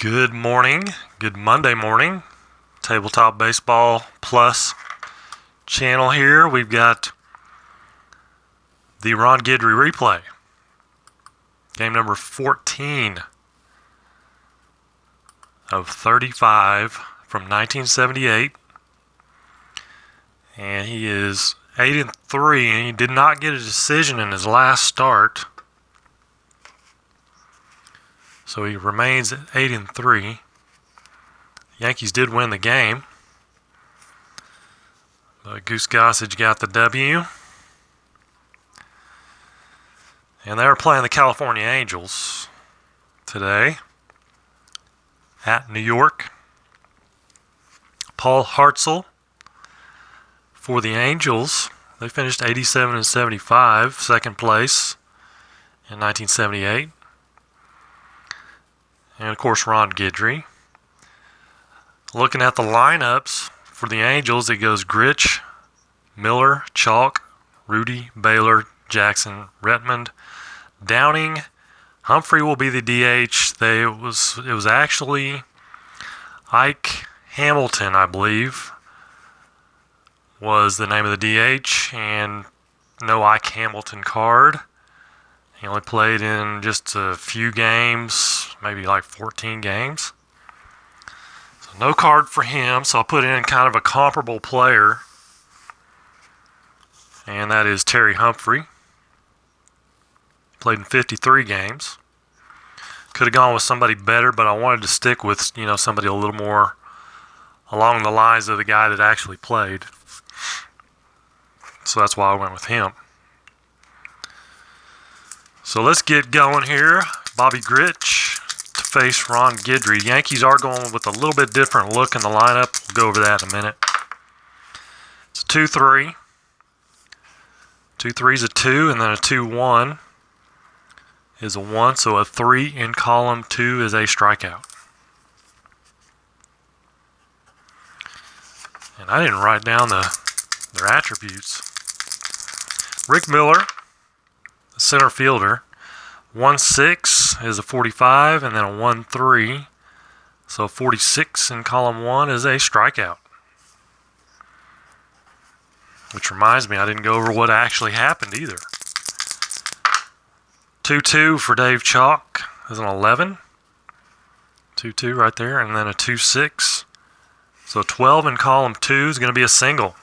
Good morning, good Monday morning. Tabletop Baseball Plus channel here. We've got the Ron Guidry replay. Game number 14 of 35 from 1978. And he is 8-3, and he did not get a decision in his last start. So he remains at 8-3. The Yankees did win the game, but Goose Gossage got the W. And they were playing the California Angels today at New York. Paul Hartzell for the Angels. They finished 87-75, second place in 1978. And of course, Ron Guidry. Looking at the lineups for the Angels, it goes Grich, Miller, Chalk, Rudy, Baylor, Jackson, Redmond, Downing. Humphrey will be the DH. It was actually Ike Hamilton, I believe, was the name of the DH, and no Ike Hamilton card. He only played in just a few games, maybe like 14 games. So no card for him, so I'll put in kind of a comparable player, and that is Terry Humphrey. Played in 53 games. Could have gone with somebody better, but I wanted to stick with, somebody a little more along the lines of the guy that actually played. So that's why I went with him. So let's get going here. Bobby Grich to face Ron Guidry. Yankees are going with a little bit different look in the lineup. We'll go over that in a minute. It's a 2-3. 2-3 is a 2, and then a 2-1 is a 1. So a 3 in column 2 is a strikeout. And I didn't write down their attributes. Rick Miller, the center fielder. 1-6 is a 45, and then a 1-3. So 46 in column 1 is a strikeout. Which reminds me, I didn't go over what actually happened either. 2-2 for Dave Chalk is an 11. 2-2 right there, and then a 2-6. So 12 in column 2 is going to be a single.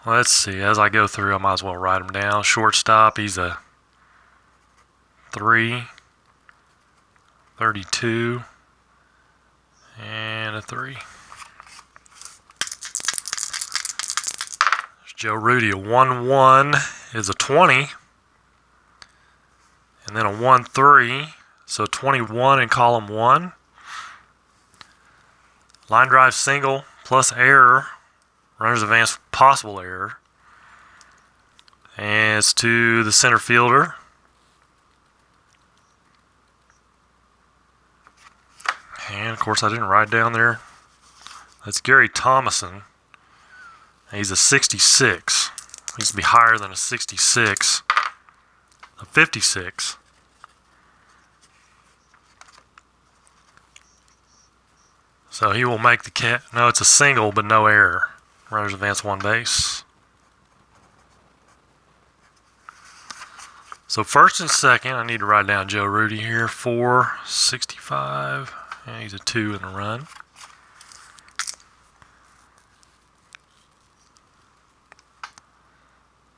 Let's see, as I go through, I might as well write them down. Shortstop, he's a 3, 32, and a 3. There's Joe Rudy, a 1-1 is a 20, and then a 1-3, so 21 in column 1. Line drive single plus error. Runners advance possible error. And it's to the center fielder. And of course I didn't write down there. That's Gary Thomason. He's a 66. He needs to be higher than a 66. A 56. So he will make the catch. No, it's a single, but no error. Runners advance one base. So first and second, I need to write down Joe Rudy here. 4.65, and he's a 2 in the run.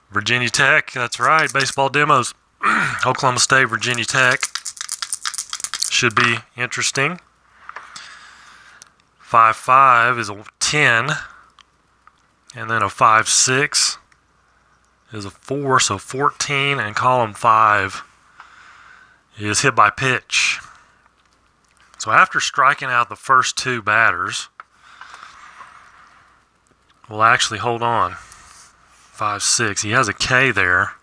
Virginia Tech, that's right, baseball demos. Oklahoma State, Virginia Tech. Should be interesting. 5-5 is a 10. And then a 5-6 is a 4, so 14, and column 5 is hit by pitch. So after striking out the first 2 batters, we'll actually hold on. 5-6. He has a K there.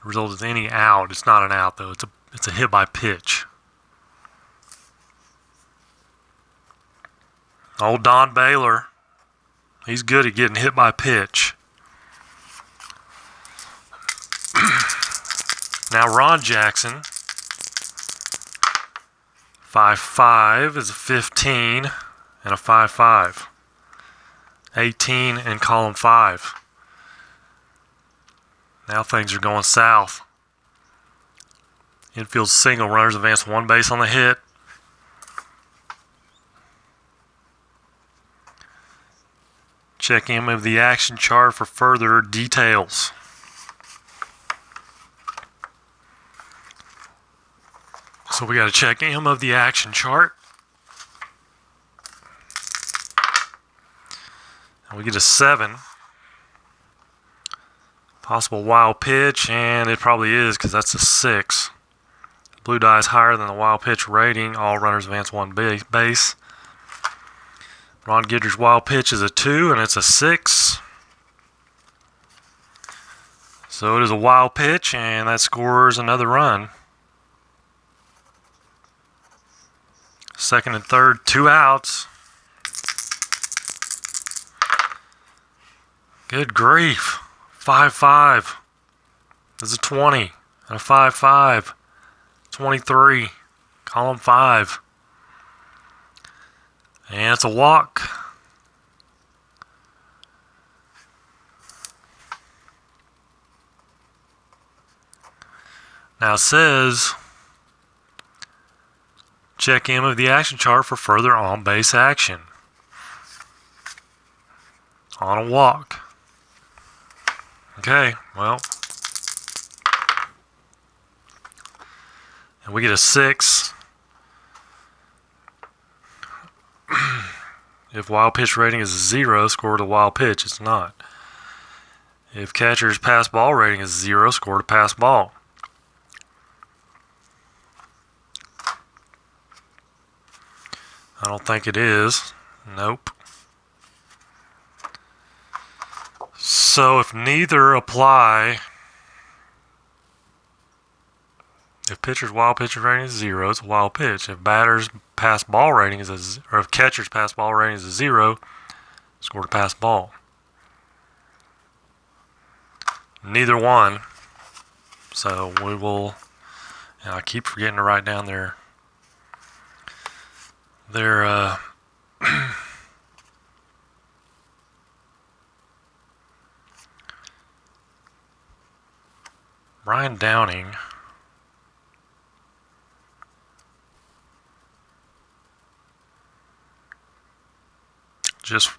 The result is any out. It's not an out, though. It's a hit by pitch. Old Don Baylor, he's good at getting hit by pitch. Now Ron Jackson. 5-5 is a 15 and a 5-5. 18 in column 5. Now things are going south. Infield single, runners advance 1 base on the hit. Check in with the action chart for further details. So we got to check M of the action chart. And we get a 7. Possible wild pitch, and it probably is because that's a 6. Blue die is higher than the wild pitch rating. All runners advance 1 base. Ron Guidry's wild pitch is a 2, and it's a 6. So it is a wild pitch, and that scores another run. Second and third, 2 outs. Good grief. 5-5. There's a 20 and a 5-5. 23. Column 5. And it's a walk. Now it says, check in with the action chart for further on-base action. On a walk. Okay, well. And we get a 6. If wild pitch rating is a 0, score to wild pitch. It's not. If catcher's pass ball rating is 0, score to pass ball. I don't think it is. Nope. So if neither apply, if pitcher's wild pitch rating is 0, it's a wild pitch. If batter's pass ball rating is or if catcher's pass ball rating is a 0, score to pass ball. Neither one. So we will, and I keep forgetting to write down their Brian Downing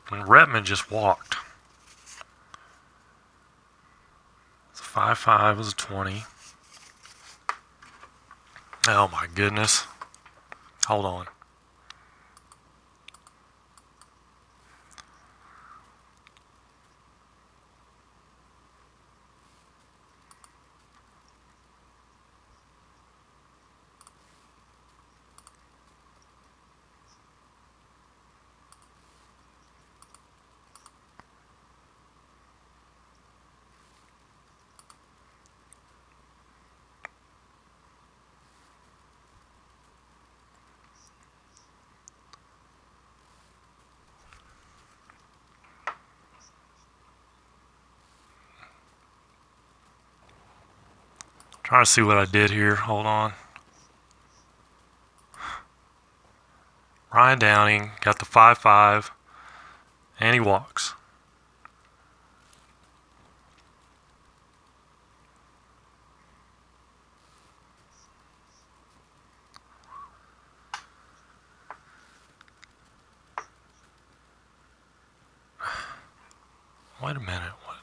Retman just walked. It's a 5-5 was a 20. Oh my goodness. Hold on. Trying to see what I did here. Hold on. Ryan Downing got the 5-5, and he walks. Wait a minute. What?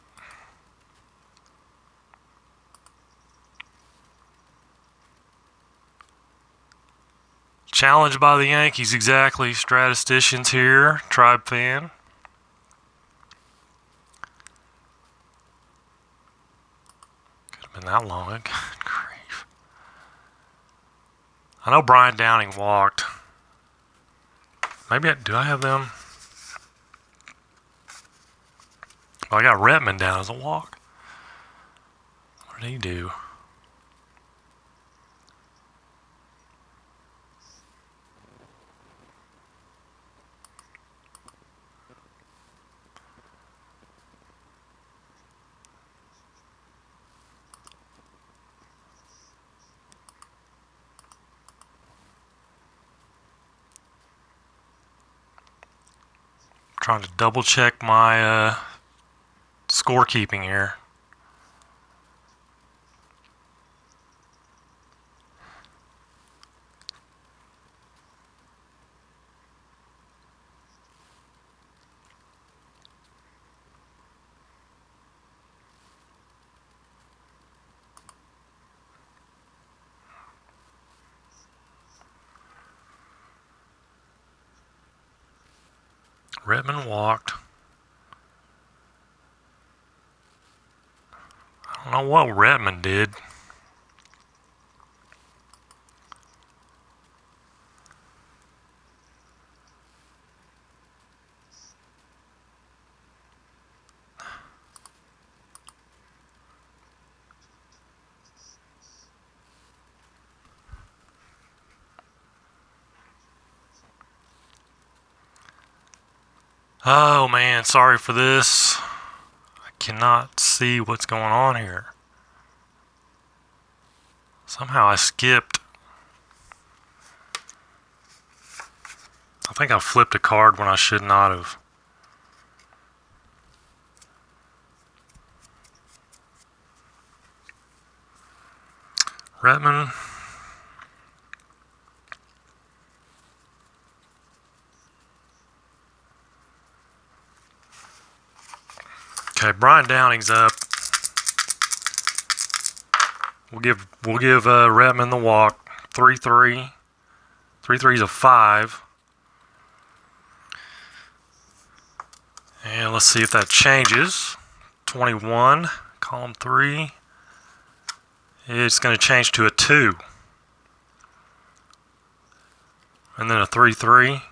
Challenged by the Yankees, exactly. Statisticians here, Tribe fan. Could have been that long. Good grief. I know Brian Downing walked. Maybe do I have them? Well, I got Retman down as a walk. What did he do? Trying to double check my scorekeeping here. Redmond walked. I don't know what Redmond did. Oh man, sorry for this. I cannot see what's going on here. Somehow I skipped. I think I flipped a card when I should not have. Redmond. Okay, Brian Downing's up. We'll give Redmond the walk. 3-3. 3-3 is a 5. And let's see if that changes. 21, column 3. It's going to change to a 2. And then a 3-3.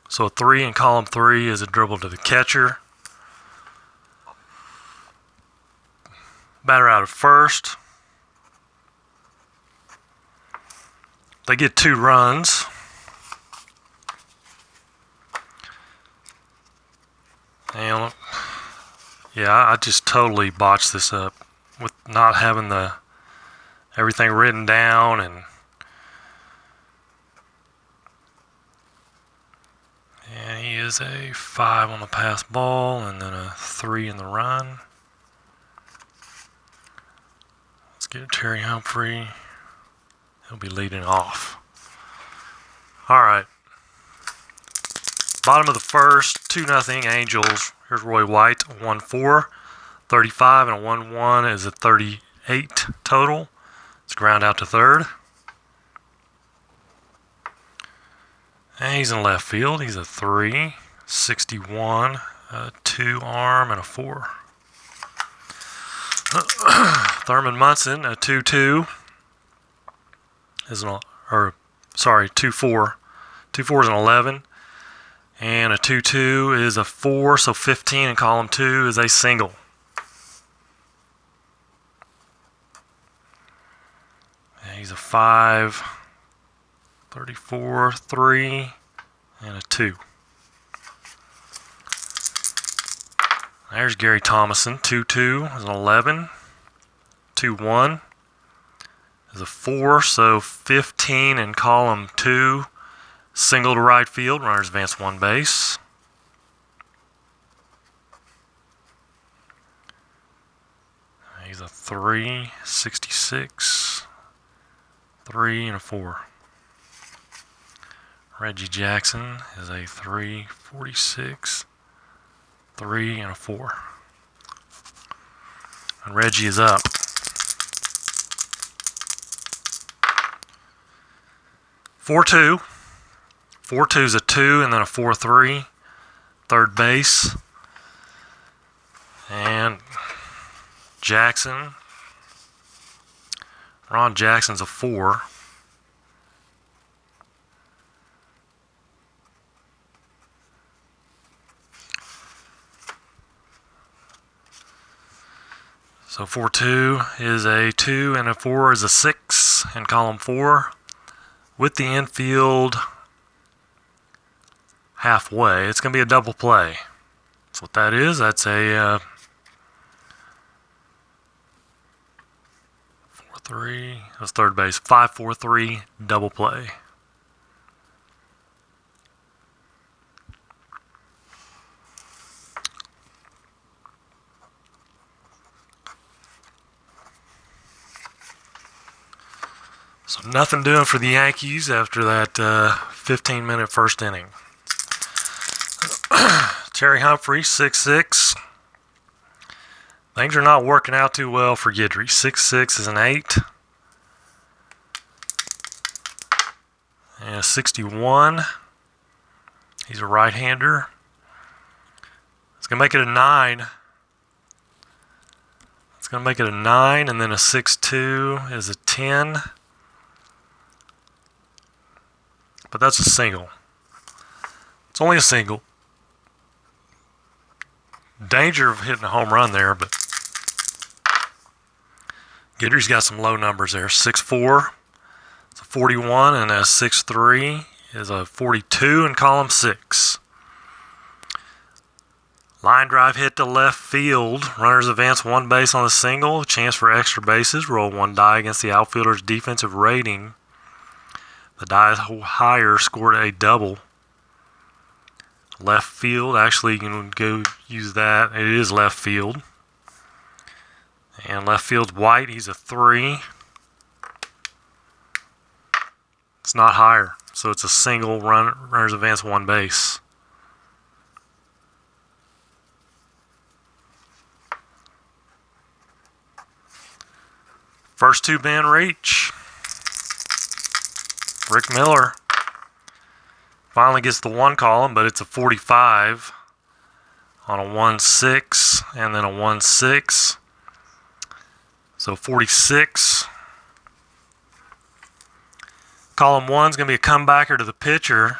So a 3 in column 3 is a dribble to the catcher. Batter out at first. They get 2 runs. And yeah, I just totally botched this up with not having the everything written down, and he is a 5 on the pass ball and then a 3 in the run. Let's get Terry Humphrey. He'll be leading off. All right. Bottom of the first, 2-0 Angels. Here's Roy White, 1-4. 35 and a 1-1 is a 38 total. Let's ground out to third. And he's in left field. He's a 3, 61, a 2 arm, and a 4. Thurman Munson, a 2-2 is an, 2-4. 2-4 is an 11. And a 2-2 is a 4, so 15 in column 2 is a single. And he's a 5, 34, 3, and a 2. There's Gary Thomason, 2-2 is an 11. 2-1 is a 4, so 15 in column 2. Single to right field, runners advance 1 base. He's a 3, 66, 3, and a 4. Reggie Jackson is a 3, 46, 3, and a 4. And Reggie is up. 4-2. 4-2 is a 2 and then a 4-3. Third base. And Jackson. Ron Jackson's a 4. So 4-2 is a 2 and a 4 is a 6 in column 4. With the infield halfway, it's going to be a double play. That's what that is. That's a 4-3. That's third base. 5-4-3 double play. Nothing doing for the Yankees after that 15-minute first inning. Terry Humphrey, 6'6". Things are not working out too well for Guidry. 6'6" is an 8. And a 61. He's a right-hander. It's going to make it a 9. It's going to make it a 9, and then a 6'2" is a 10. But that's a single. It's only a single. Danger of hitting a home run there, but Guidry's got some low numbers there. 6'4", it's a 41, and a 6'3" is a 42 in column 6. Line drive hit to left field. Runners advance one base on the single. Chance for extra bases. Roll one die against the outfielder's defensive rating. The die higher scored a double. Left field, actually you can go use that. It is left field. And left field's White, he's a 3. It's not higher, so it's a single. Runners advance one base. First two men reach. Rick Miller finally gets the one column, but it's a 45 on a 1-6 and then a 1-6. So 46. Column 1 is going to be a comebacker to the pitcher.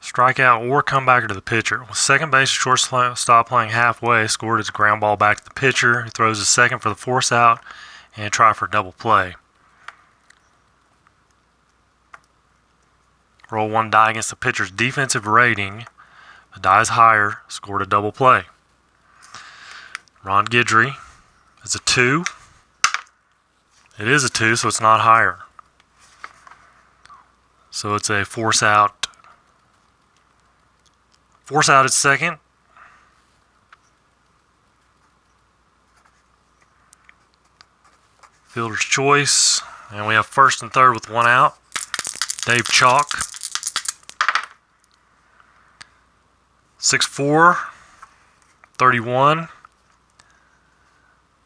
Strikeout or comebacker to the pitcher. With second base, shortstop playing halfway, scored his ground ball back to the pitcher. He throws his second for the force out and try for a double play. Roll one die against the pitcher's defensive rating. The die is higher, scored a double play. Ron Guidry is a 2. It is a 2, so it's not higher. So it's a force out. Force out at second. Fielder's choice. And we have first and third with one out. Dave Chalk. 6'4", 31.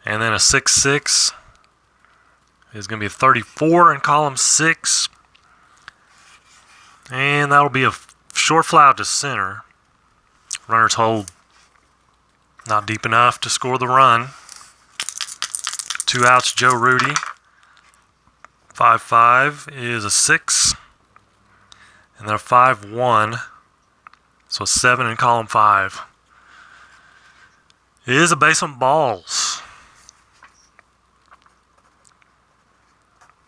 And then a 6'6". is going to be a 34 in column 6. And that'll be a short fly out to center. Runner's hold not deep enough to score the run. 2 outs, Joe Rudy. 5-5 is a 6. And then a 5-1. So a 7 in column 5. It is a base on balls.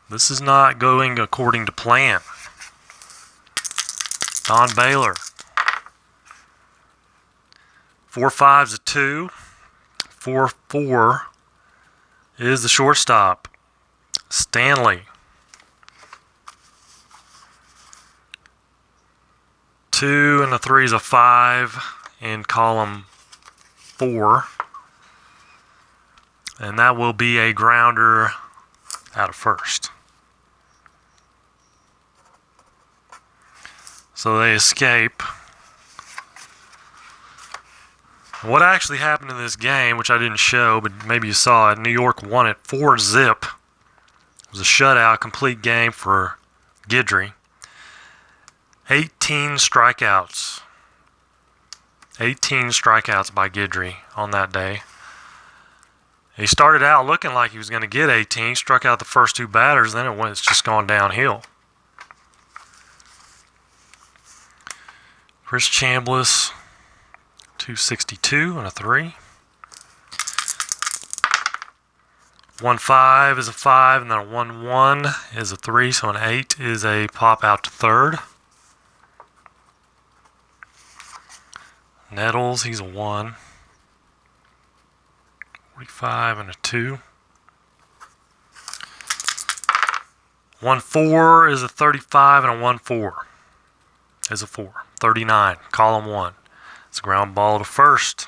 This is not going according to plan. Don Baylor. 4-5 is a 2. 4-4 is the shortstop. Stanley. 2 and a 3 is a 5 in column 4. And that will be a grounder out of first. So they escape. What actually happened in this game, which I didn't show, but maybe you saw it, New York won it 4-0. It was a shutout, complete game for Guidry. 18 strikeouts. 18 strikeouts by Guidry on that day. He started out looking like he was going to get 18, struck out the first 2 batters, then it's just gone downhill. Chris Chambliss, 262 and a 3. 1-5 is a 5, and then a 1-1 is a 3, so an 8 is a pop out to third. Nettles, he's a 1. 45 and a 2. 1-4 is a 35, and a 1-4 is a 4. 39, column 1. It's a ground ball to first.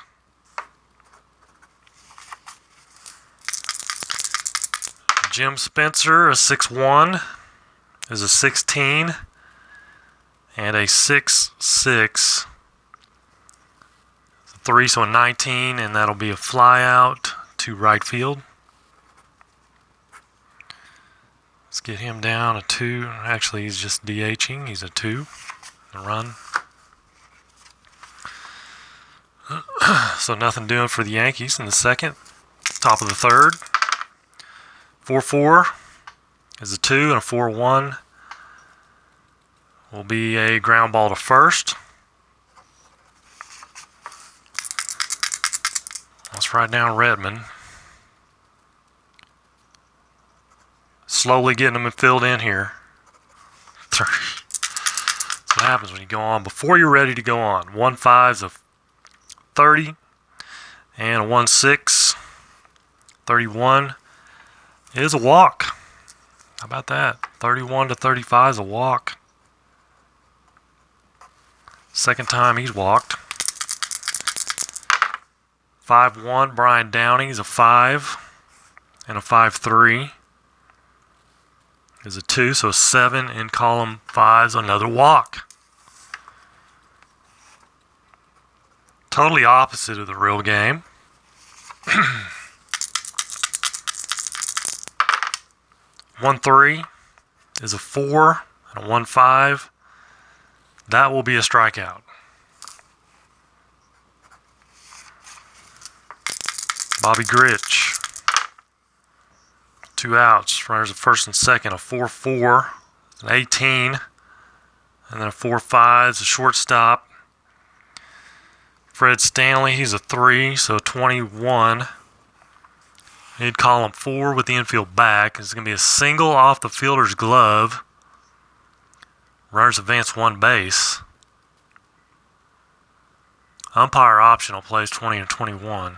Jim Spencer, a 6'1", is a 16, and a 6'6", 3, so a 19, and that'll be a fly out to right field. Let's get him down a 2. Actually, he's just DHing. He's a 2. A run. So nothing doing for the Yankees in the second. Top of the third. 4-4 is a 2, and a 4-1 will be a ground ball to first. Let's write down Redmond. Slowly getting them filled in here. That's what happens when you go on before you're ready to go on. 1-5 is a 30, and a 1-6, 31 is a walk. How about that? 31 to 35 is a walk. Second time he's walked. 5-1, Brian Downey is a 5, and a 5-3 is a 2, so a 7 in column 5 is another walk. Totally opposite of the real game. 1-3 is a 4, and a 1-5. That will be a strikeout. Bobby Grich. 2 outs. Runners at first and second. A 4-4, an 18, and then a 4-5 is a shortstop. Fred Stanley, he's a 3, so 21. He'd column 4 with the infield back. It's going to be a single off the fielder's glove. Runners advance 1 base. Umpire optional plays 20 and 21.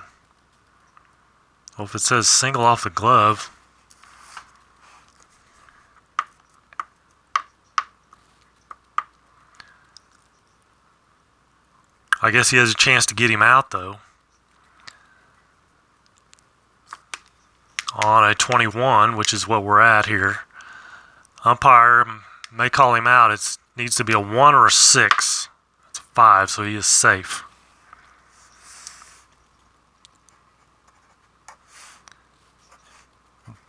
Well, if it says single off the glove, I guess he has a chance to get him out, though. On a 21, which is what we're at here. Umpire may call him out. It needs to be a 1 or a 6. It's a 5, so he is safe.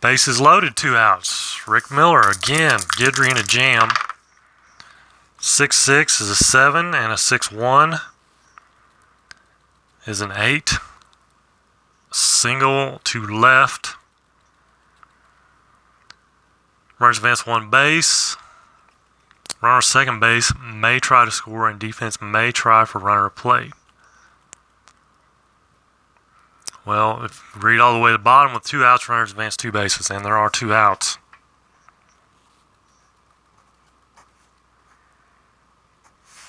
Bases loaded, 2 outs. Rick Miller again. Guidry in a jam. 6-6 is a 7, and a 6-1 is an 8. Single to left. Runners advance 1 base. Runner second base may try to score, and defense may try for runner at plate. Well, if you read all the way to the bottom, with 2 outs, runners advance 2 bases, and there are 2 outs.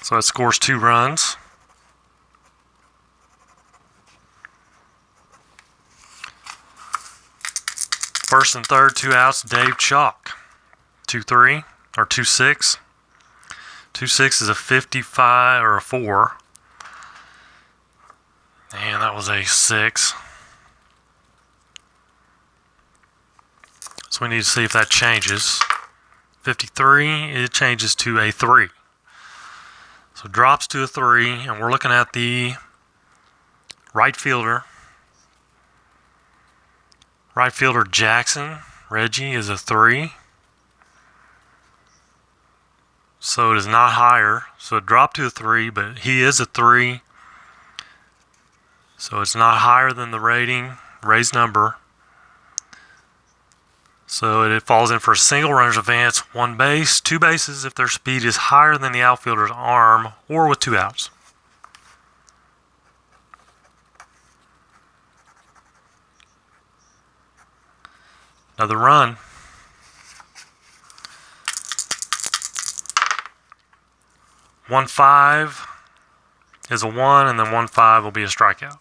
So that scores 2 runs. First and third, 2 outs, Dave Chalk. 2-3, or 2-6. 2-6 is a 55, or a 4. And that was a 6. So we need to see if that changes. 53, it changes to a 3. So it drops to a 3, and we're looking at the right fielder. Right fielder Jackson, Reggie, is a 3. So it is not higher. So it dropped to a 3, but he is a 3. So it's not higher than the raised number. So it falls in for a single, runners advance 1 base, 2 bases if their speed is higher than the outfielder's arm, or with 2 outs. Another run. One 5 is a 1, and then 1-5 will be a strikeout.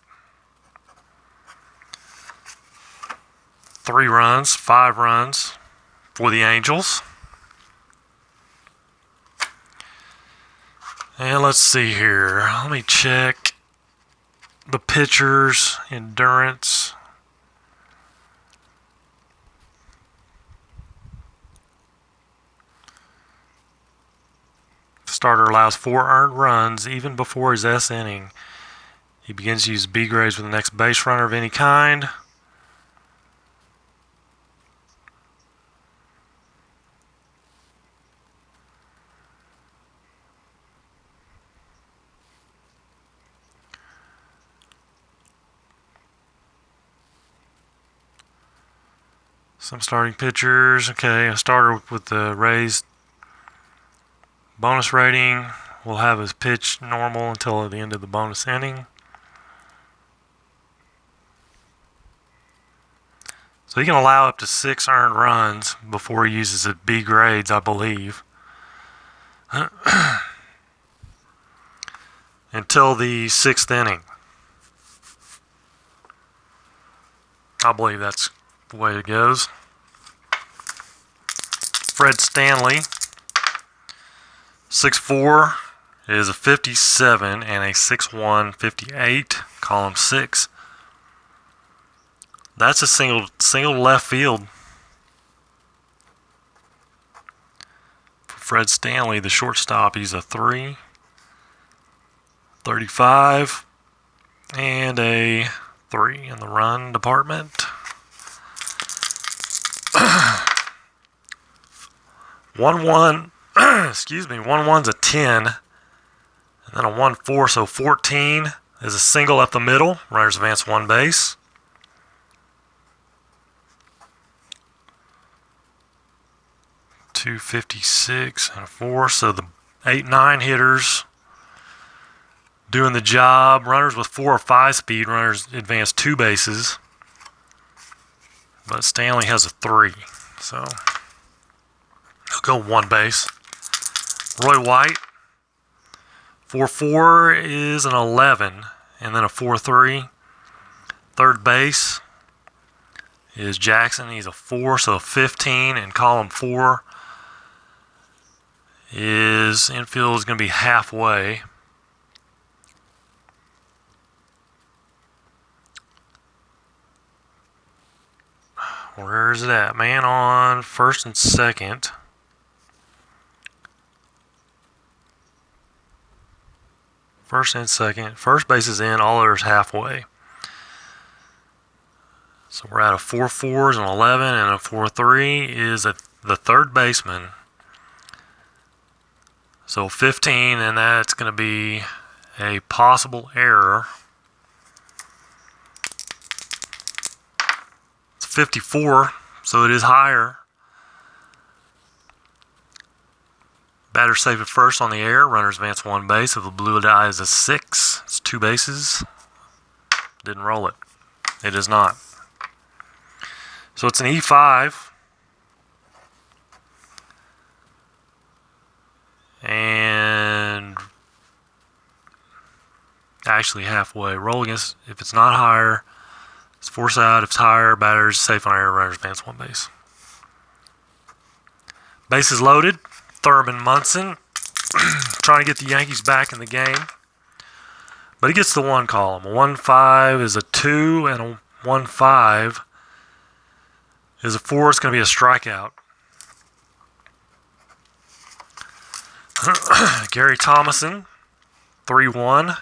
3 runs, 5 runs for the Angels. And let's see here. Let me check the pitcher's endurance. Starter allows 4 earned runs even before his S inning. He begins to use B grades with the next base runner of any kind. Some starting pitchers. Okay, a starter with the raised bonus rating will have his pitch normal until the end of the bonus inning. So he can allow up to 6 earned runs before he uses his B grades, I believe. Until the 6th inning. I believe that's the way it goes. Fred Stanley, 6'4", is a 57 and a 6'1", 58, column 6. That's a single left field. For Fred Stanley, the shortstop, he's a 3, 35, and a 3 in the run department. 1-1, excuse me, 1-1's a 10, and then a 1-4, so 14 is a single up the middle. Runners advance 1 base. .256 and a 4, so the 8-9 hitters doing the job. Runners with 4 or 5 speed, runners advance 2 bases, but Stanley has a 3, so he'll go 1 base. Roy White, 4-4 is an 11, and then a 4-3. Third base is Jackson. He's a 4, so a 15, and column 4 is infield is going to be halfway. Where is it at? Man on first and second. First and second. First base is in, all others halfway. So we're at a 4-4 is an 11, and a 4-3 is the third baseman. So 15, and that's going to be a possible error. It's 54, so it is higher. Batter safe at first on the air. Runners advance 1 base. If the blue die is a 6, it's 2 bases. Didn't roll it. It is not. So it's an E5. And actually halfway. Roll against, if it's not higher, it's force out. If it's higher, batter's safe on air. Runners advance 1 base. Bases loaded. Thurman Munson trying to get the Yankees back in the game. But he gets the 1 column. A 1-5 is a 2, and a 1-5 is a 4. It's going to be a strikeout. Gary Thomason, 3-1.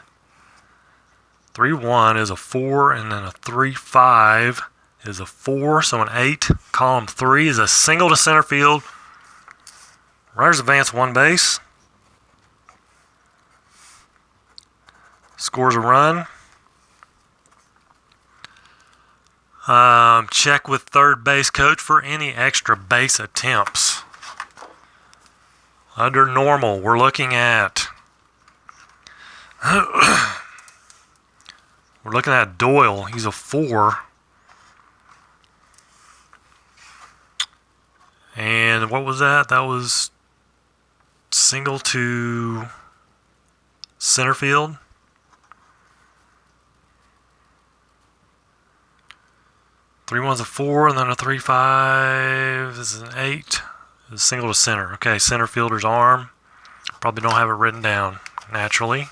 3-1 is a 4, and then a 3-5 is a 4, so an 8. Column 3 is a single to center field. Runners advance 1 base. Scores a run. Check with third base coach for any extra base attempts. Under normal, we're looking at Doyle. He's a 4. And what was that? That was single to center field. Three one's a 4, and then a 3-5 is an 8. It's single to center. Okay, center fielder's arm. Probably don't have it written down naturally.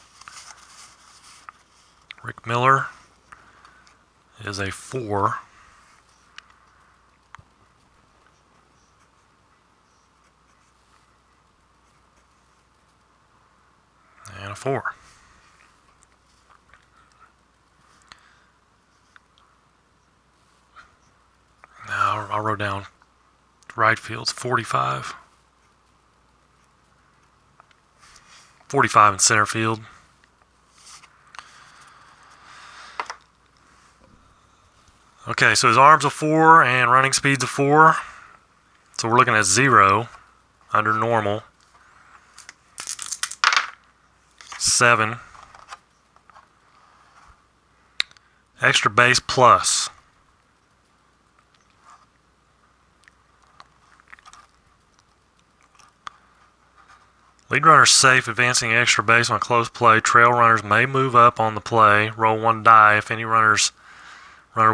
Rick Miller is a 4. a 4. Now I wrote down right field's 45. 45 in center field. Okay, so his arm's a 4 and running speed's a 4. So we're looking at 0 under normal. 7. Extra base plus. Lead runner safe, advancing extra base on close play. Trail runners may move up on the play. Roll 1 die if any runner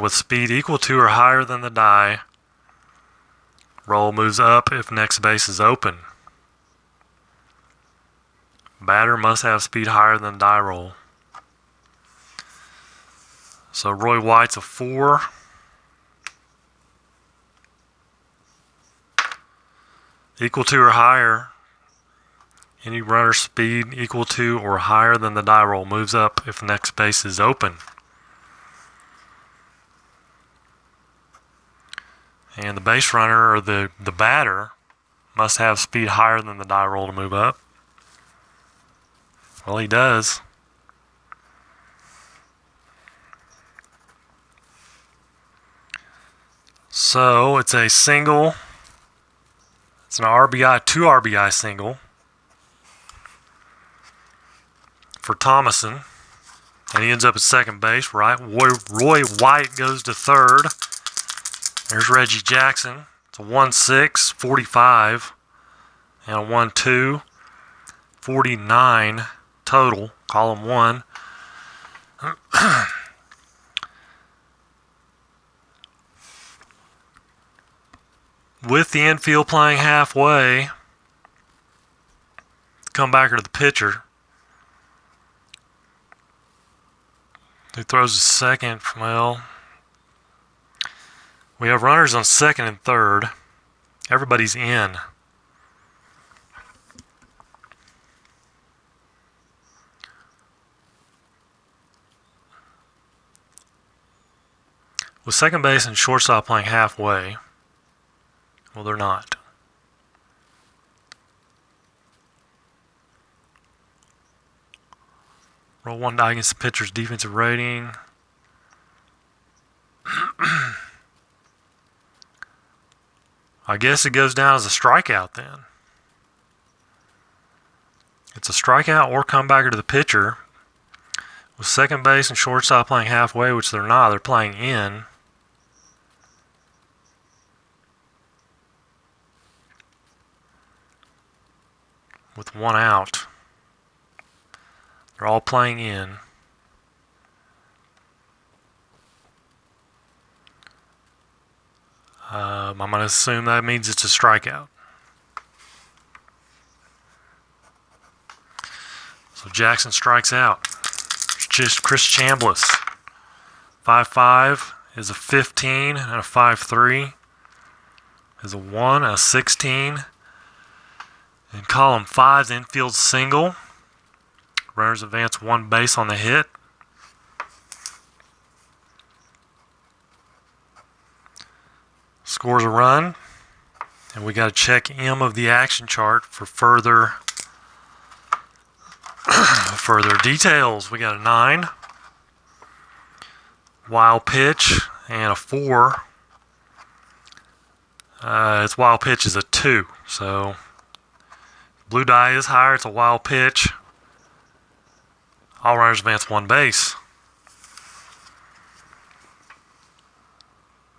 with speed equal to or higher than the die. Roll moves up if next base is open. Batter must have speed higher than die roll. So Roy White's a 4. Equal to or higher. Any runner speed equal to or higher than the die roll moves up if next base is open. And the base runner, or the batter, must have speed higher than the die roll to move up. Well, he does. So it's a single. It's an RBI, 2 RBI single for Thomason. And he ends up at second base, right? Roy White goes to third. There's Reggie Jackson. It's a 1-6, 45, and a 1-2, 49 total, column 1. With the infield playing halfway, come back to the pitcher, who throws to second. Well, we have runners on second and third. Everybody's in. With second base and shortstop playing halfway, well, they're not. Roll 1 die against the pitcher's defensive rating. I guess it goes down as a strikeout then. It's a strikeout or comebacker to the pitcher. With second base and shortstop playing halfway, which they're not, they're playing in. With 1 out. They're all playing in. I'm going to assume that means it's a strikeout. So Jackson strikes out. It's just Chris Chambliss. 5-5 is a 15 and a 5-3 is a 1, a 16. In column 5, the infield single. Runners advance 1 base on the hit. Scores a run. And we got to check M of the action chart for further details. We got a 9. Wild pitch and a 4. Its wild pitch is a 2. So blue die is higher. It's a wild pitch. All runners advance 1 base.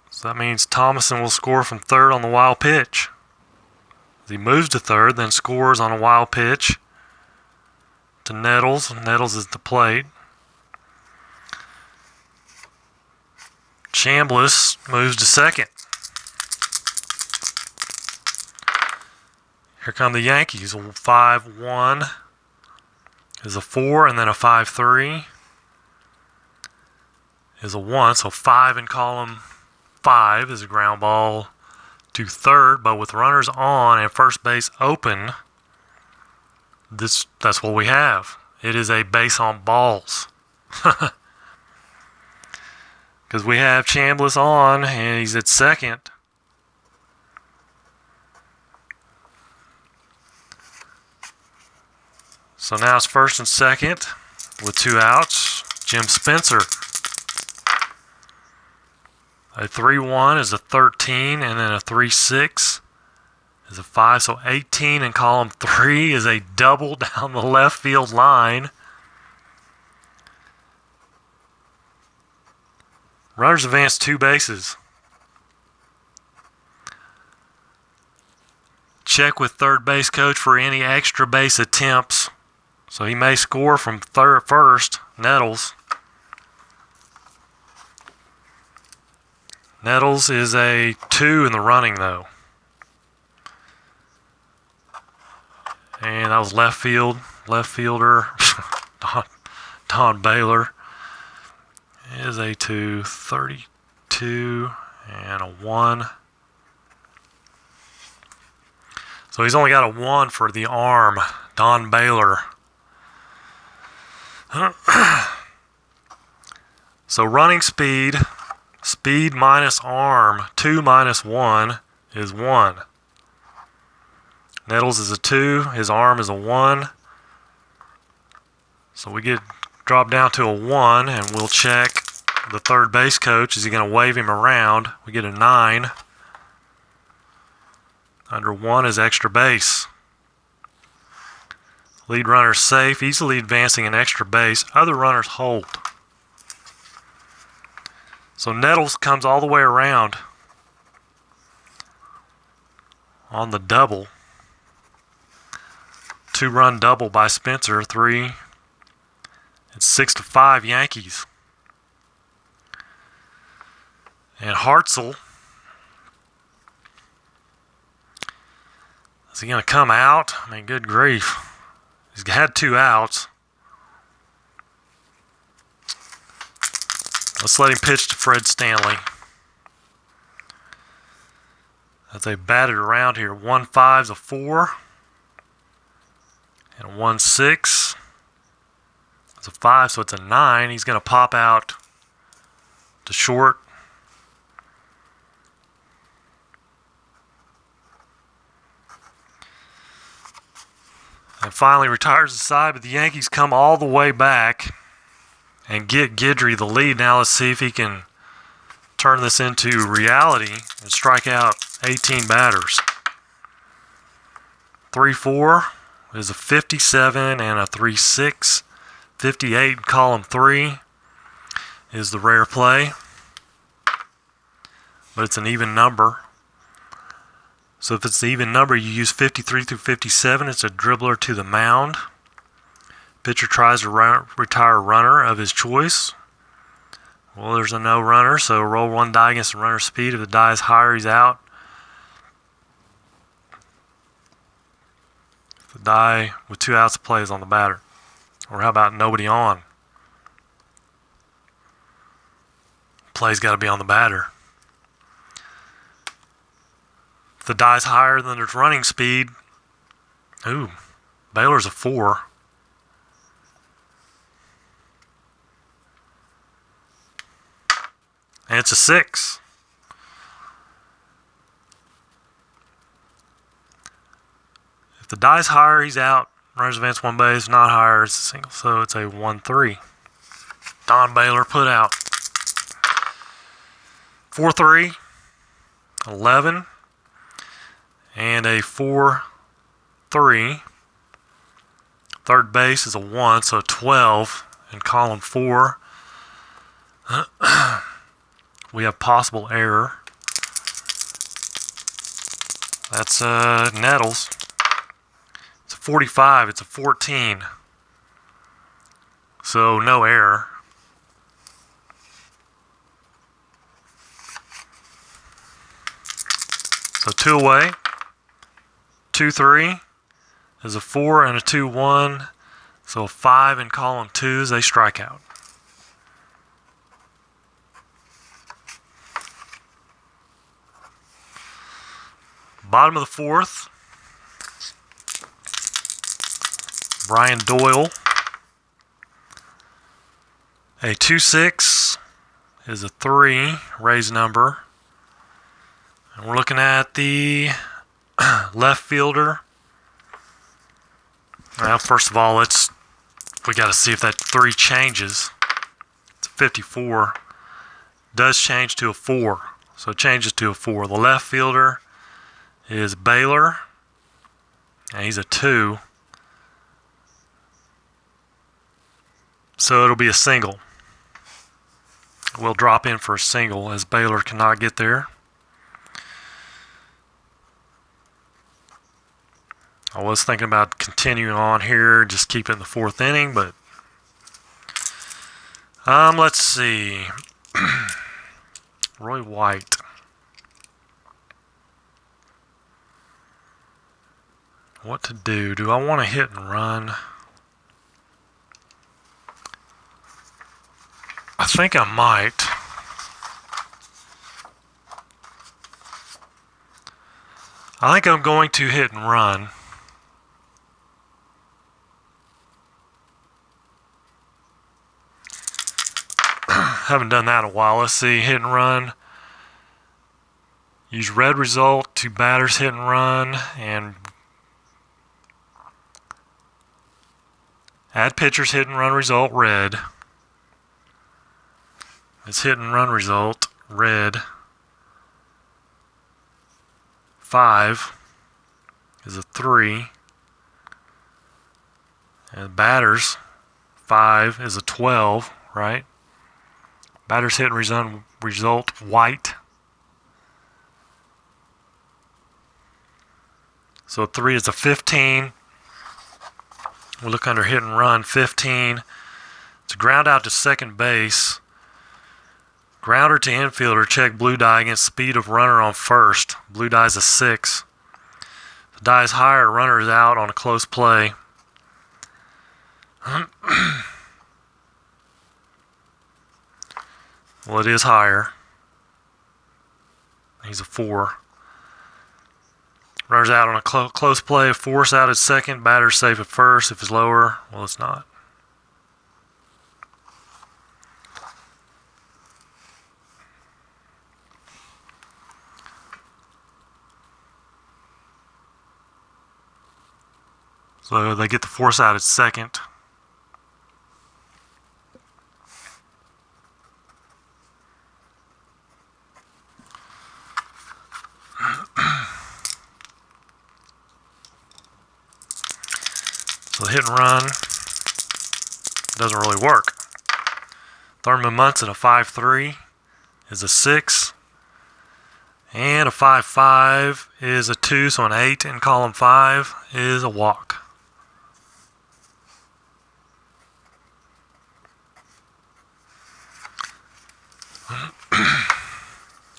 So that means Thomason will score from third on the wild pitch. He moves to third, then scores on a wild pitch to Nettles. Nettles is the plate. Chambliss moves to second. Here come the Yankees. 5-1 is a 4, and then a 5-3 is a 1. So 5 in column 5 is a ground ball to third, but with runners on and first base open, that's what we have. It is a base on balls. Because we have Chambliss on, and he's at second. So now it's first and second with 2 outs. Jim Spencer. A 3-1 is a 13, and then a 3-6 is a 5. So 18 in column 3 is a double down the left field line. Runners advance 2 bases. Check with third base coach for any extra base attempts. So he may score from first. Nettles. Nettles is a 2 in the running, though. And that was left fielder, Don Baylor. Is a 2, 32, and a 1. So he's only got a 1 for the arm, Don Baylor. So running speed minus arm, 2 minus 1 is 1. Nettles is a 2, his arm is a 1. So we get dropped down to a 1, and we'll check the third base coach. Is he going to wave him around? We get a 9. Under 1 is extra base. Lead runner safe, easily advancing an extra base. Other runners hold. So Nettles comes all the way around on the double. 2-run double by Spencer. 3. It's 6-5 Yankees. And Hartzell. Is he going to come out? I mean, good grief. He's had 2 outs. Let's let him pitch to Fred Stanley. As they batted around here. 1-5's a 4. And a 1-6. It's a 5, so it's a 9. He's going to pop out to short. And finally retires the side, but the Yankees come all the way back and get Guidry the lead. Now let's see if he can turn this into reality and strike out 18 batters. 3-4 is a 57 and a 3-6. 58 in column 3 is the rare play, but it's an even number. So if it's an even number, you use 53 through 57. It's a dribbler to the mound. Pitcher tries to retire a runner of his choice. Well, there's a no runner, so roll 1 die against the runner's speed. If the die is higher, he's out. If the die with 2 outs to play is on the batter. Or how about nobody on? Play's got to be on the batter. If the die's higher than its running speed, Baylor's a 4. And it's a 6. If the die's higher, he's out. Runners advance 1 base. Not higher, it's a single. So it's a 1-3. Don Baylor put out. 4-3. 11. And a 4-3. Third base is a 1, so 12 in column 4. We have possible error. That's Nettles. It's a 45. It's a 14. So no error. So 2 away. 2-3 is a 4 and a 2-1. So a 5 in column 2 is a strikeout. Bottom of the 4th. Brian Doyle A 2-6 is a 3 raised number. And we're looking at the left fielder. Well, first of all, we got to see if that 3 changes. It's a 54. Does change to a 4. So it changes to a 4. The left fielder is Baylor. And he's a 2. So it'll be a single. We'll drop in for a single as Baylor cannot get there. I was thinking about continuing on here, just keep it in the 4th inning, but let's see. Roy White. What to do? Do I want to hit and run? I think I might. I think I'm going to hit and run. Haven't done that in a while. Let's see. Hit and run. Use red result to batters hit and run. And add pitchers hit and run result red. It's hit and run result red. 5 is a 3. And batters 5 is a 12, right? Batters hit and result white. So 3 is a 15. We'll look under hit and run. 15. It's a ground out to second base. Grounder to infielder. Check blue die against speed of runner on first. Blue die is a 6. If the die is higher, runner is out on a close play. Well, it is higher. He's a 4. Runner's out on a close play. Force out at second. Batter's safe at first. If it's lower, well, it's not. So they get the force out at second. So the hit and run doesn't really work. Thurman Munson, a 5-3 is a 6. And a 5-5 is a 2, so an 8 in column 5 is a walk.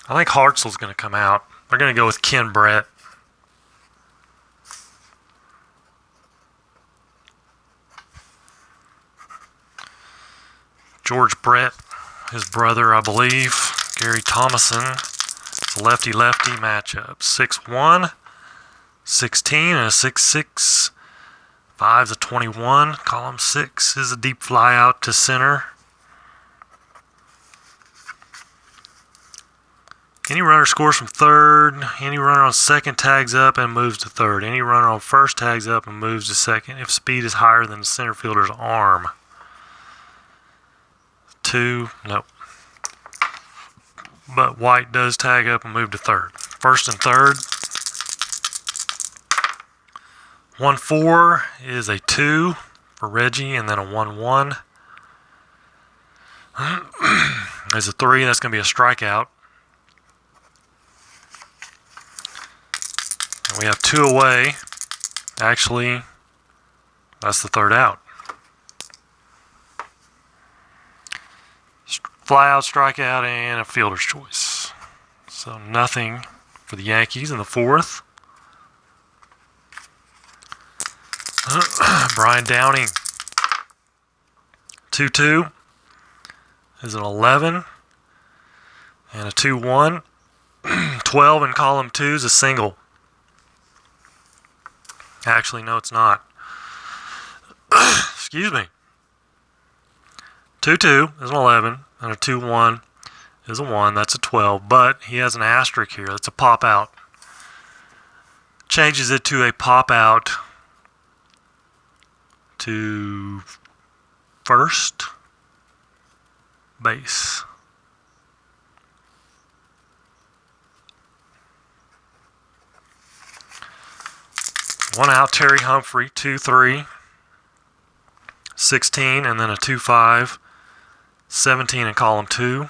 I think Hartzell's going to come out. They're going to go with Ken Brett. George Brett, his brother, I believe, Gary Thomason. It's a lefty-lefty matchup. 6-1, 16, and a 6-6. 5's a 21. Column 6 is a deep fly out to center. Any runner scores from third. Any runner on second tags up and moves to third. Any runner on first tags up and moves to second if speed is higher than the center fielder's arm. 2, nope. But White does tag up and move to third. First and third. 1-4 is a 2 for Reggie, and then a 1-1 is a 3. That's going to be a strikeout. And we have 2 away. Actually, that's the third out. Fly out, strikeout, and a fielder's choice. So nothing for the Yankees in the 4th. Brian Downing. 2-2 is an 11 and a 2-1. 12 in column 2 is a single. Actually, no, it's not. Excuse me. 2-2 is an 11, and a 2-1 is a 1. That's a 12, but he has an asterisk here. That's a pop out. Changes it to a pop out to first base. One out, Terry Humphrey, 2-3, 16, and then a 2-5, 17 in column 2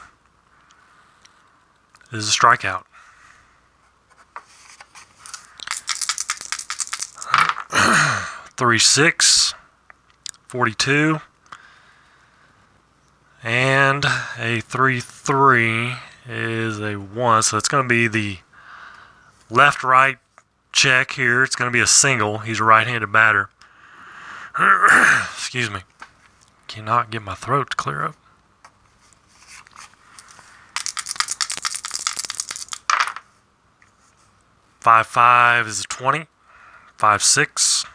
is a strikeout. Three, 6, 42, and a 3-3 is a 1. So it's going to be the left-right check here. It's going to be a single. He's a right-handed batter. Excuse me. Cannot get my throat to clear up. Five is a 20. 5-6.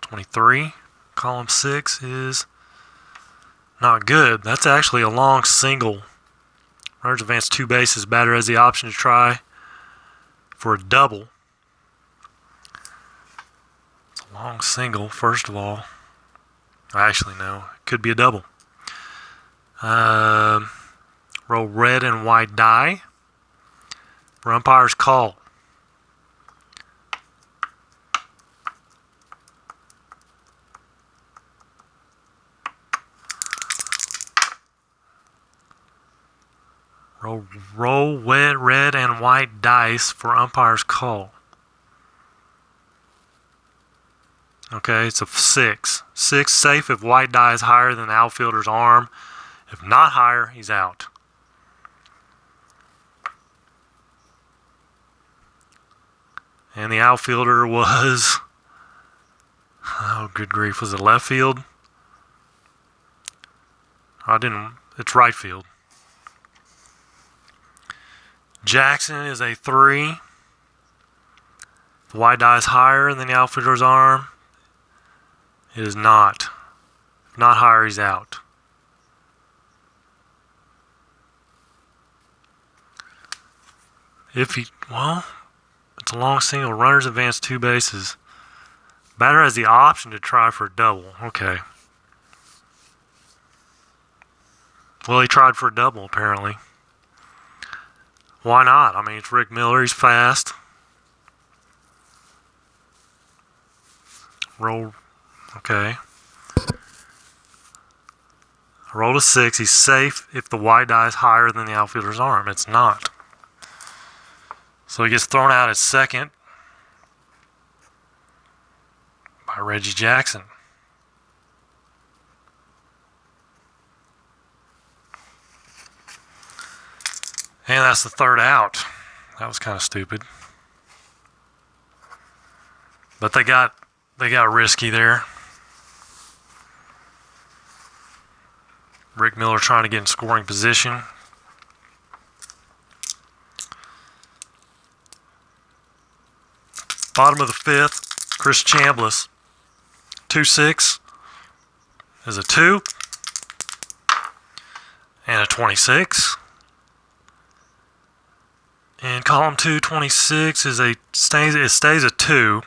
23. Column 6 is not good. That's actually a long single. Runners advance 2 bases. Batter has the option to try for a double. It's a long single, first of all. Actually, no. It could be a double. Roll red and white die for umpire's call. Roll red and white dice for umpire's call. Okay, it's a 6. 6 safe if white die is higher than the outfielder's arm. If not higher, he's out. And the outfielder was, oh good grief, was it left field? It's right field. Jackson is a 3. The white die is higher than the outfielder's arm. It is not. If not higher, he's out. It's a long single. Runners advance 2 bases. Batter has the option to try for a double. Okay. Well, he tried for a double, apparently. Why not? I mean, it's Rick Miller. He's fast. Roll. Okay. Roll a 6. He's safe if the white die is higher than the outfielder's arm. It's not. So he gets thrown out at second by Reggie Jackson. And that's the third out. That was kind of stupid. But they got risky there. Rick Miller trying to get in scoring position. Bottom of the 5th, Chris Chambliss. 2-6 is a 2 and a 26. And column 2, 26 is it stays a 2.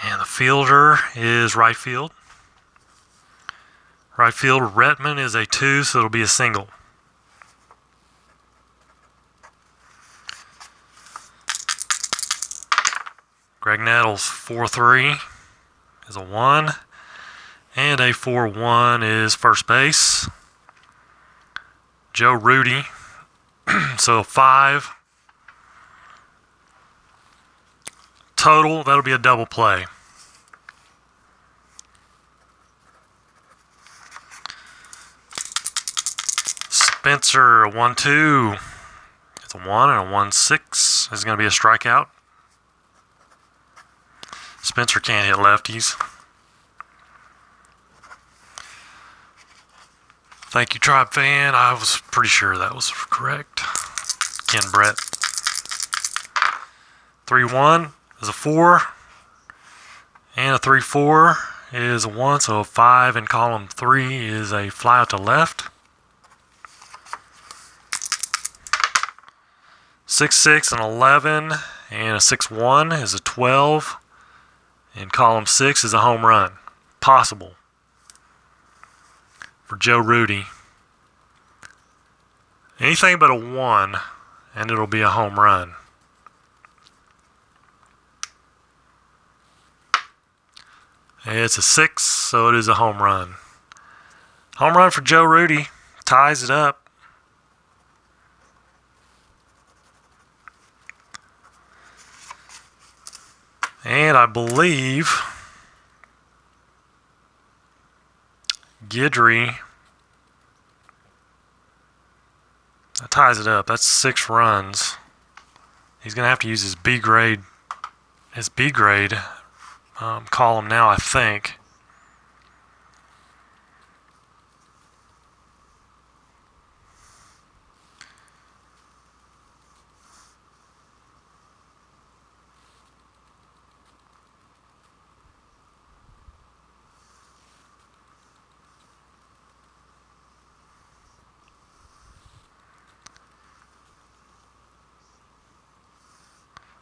And the fielder is right field. Right fielder Retman is a 2, so it'll be a single. Greg Nettles 4-3 is a 1. And a 4-1 is first base. Joe Rudy. So 5. Total, that'll be a double play. Spencer, 1-2. It's a 1 and a 1-6. Is going to be a strikeout. Spencer can't hit lefties. Thank you, Tribe Fan. I was pretty sure that was correct. Ken Brett. 3-1 is a 4. And a 3-4 is a 1, so a 5 in column 3 is a fly out to left. 6, 6, and 11, and a 6, 1 is a 12. In column 6 is a home run. Possible for Joe Rudy. Anything but a 1, and it'll be a home run. It's a 6, so it is a home run. Home run for Joe Rudy. Ties it up. And I believe Guidry, that ties it up. That's 6 runs. He's going to have to use his B grade column now, I think.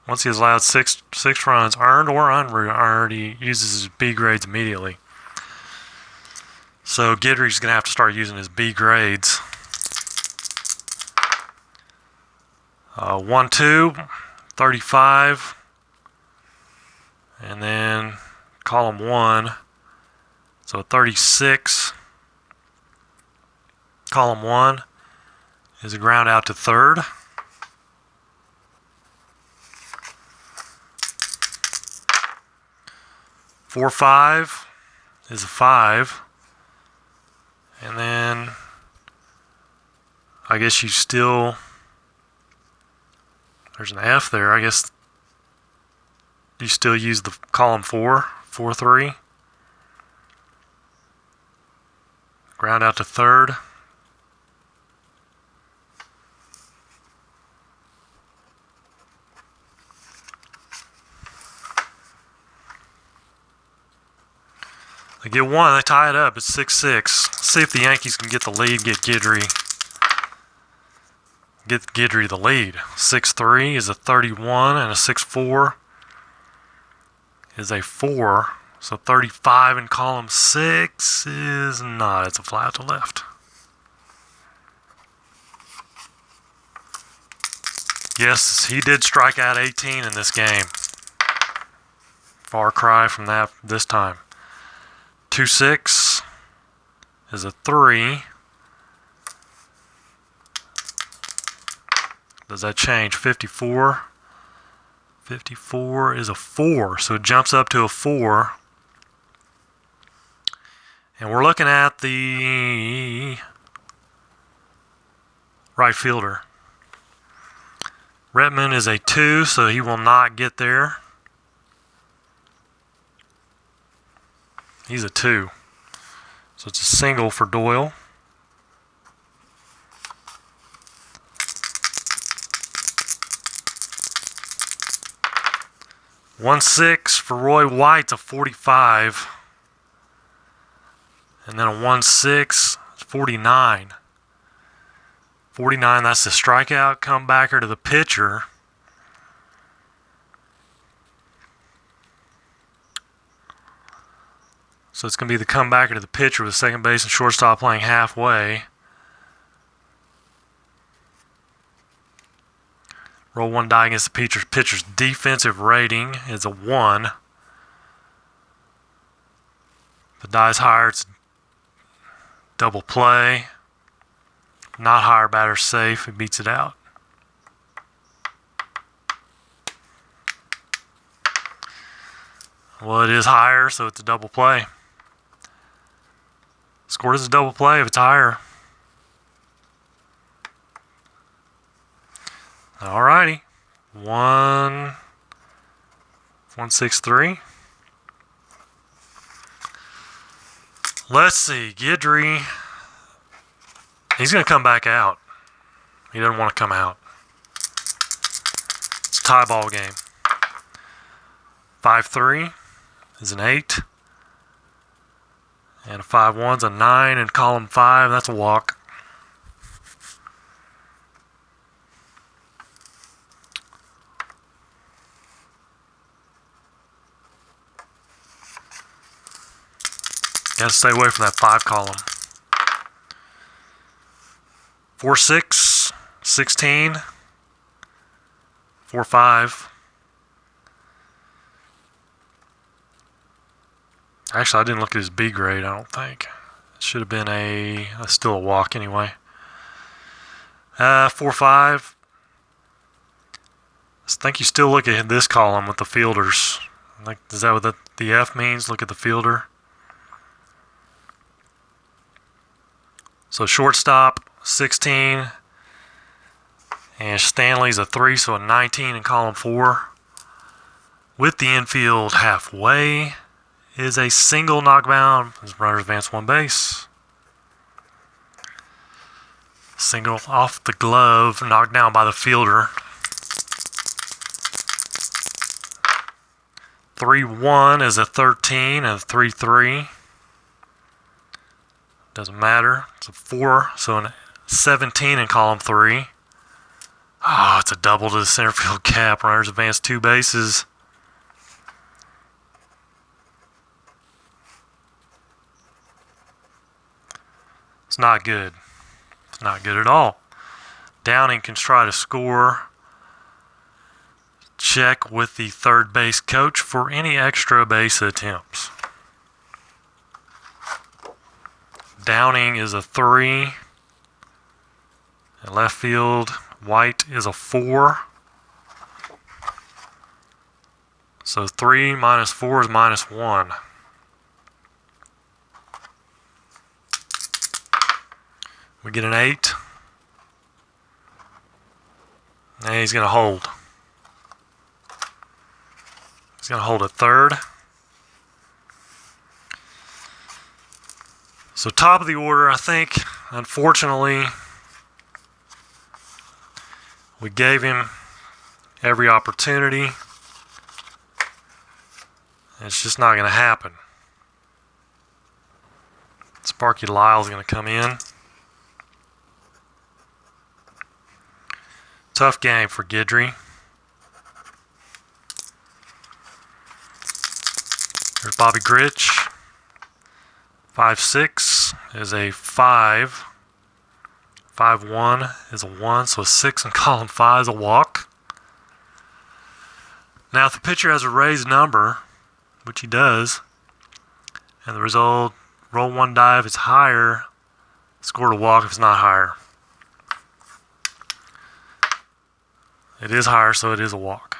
Once he has allowed six runs, earned or unearned, he uses his B grades immediately. So Guidry's going to have to start using his B grades. 1, 2, 35, and then column 1, so 36. Column 1 is a ground out to third. 4, 5 is a 5, and then I guess you still, there's an F there, I guess you still use the column 4, 4, 3, ground out to third. They get 1, they tie it up. It's 6, 6. See if the Yankees can get the lead, get Guidry the lead. 6, 3 is a 31, and a 6, 4 is a 4. So 35 in column 6 is not. It's a fly out to left. Yes, he did strike out 18 in this game. Far cry from that this time. 2, 6 is a 3. Does that change? 54. 54 is a 4. So it jumps up to a 4. And we're looking at the right fielder. Redmond is a 2, so he will not get there. He's a 2. So it's a single for Doyle. One 6 for Roy White's a 45. And then a 1, 6, 49. 49, that's the strikeout comebacker to the pitcher. So it's going to be the comebacker to the pitcher with second base and shortstop playing halfway. Roll 1 die against the pitcher's defensive rating is a 1. If the die's higher, it's double play. Not higher, batter safe. It beats it out. Well, it is higher, so it's a double play. Scored as a double play if it's higher. Alrighty. 1, 6, 3. Let's see. Guidry. He's going to come back out. He doesn't want to come out. It's a tie ball game. 5, 3 is an 8. And a 5-1's a 9 in column 5. That's a walk. Gotta stay away from that 5 column. 4-6, 16, 4-5. Actually, I didn't look at his B grade, I don't think. It should have been still a walk anyway. 4-5. I think you still look at this column with the fielders. Like, is that what the F means? Look at the fielder. So shortstop, 16. And Stanley's a 3, so a 19 in column 4. With the infield halfway is a single knockdown as runners advance 1 base. Single off the glove, knocked down by the fielder. 3-1 is a 13 and a 3-3. Doesn't matter. It's a 4, so a 17 in column 3. Oh, it's a double to the center field cap. Runners advance 2 bases. It's not good. It's not good at all. Downing can try to score. Check with the third base coach for any extra base attempts. Downing is a 3. In left field, White is a 4. So 3 minus 4 is -1. We get an 8. And he's going to hold. He's going to hold a third. So top of the order, I think, unfortunately, we gave him every opportunity. It's just not going to happen. Sparky Lyle's going to come in. Tough game for Guidry. There's Bobby Grich. 5-6 is a 5. 5-1 is a 1, so a 6 in column 5 is a walk. Now, if the pitcher has a raised number, which he does, and the result, roll 1 die if it's higher, score a walk if it's not higher. It is higher, so it is a walk.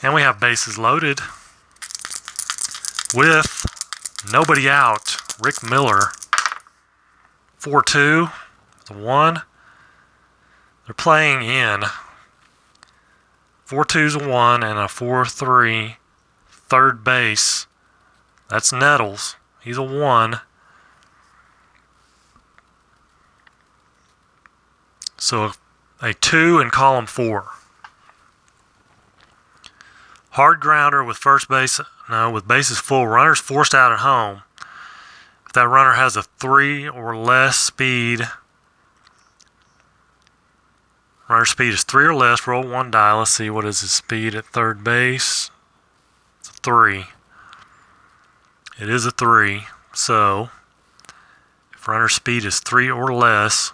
And we have bases loaded with nobody out. Rick Miller, 4-2, it's a 1. They're playing in 4-2's a 1 and a 4-3 third base. That's Nettles. He's a 1. So a 2 in column 4. Hard grounder with with bases full. Runners forced out at home. If that runner has a 3 or less speed, runner speed is 3 or less, roll 1 die. Let's see, what is his speed at third base? It's a 3. It is a 3. So if runner speed is 3 or less,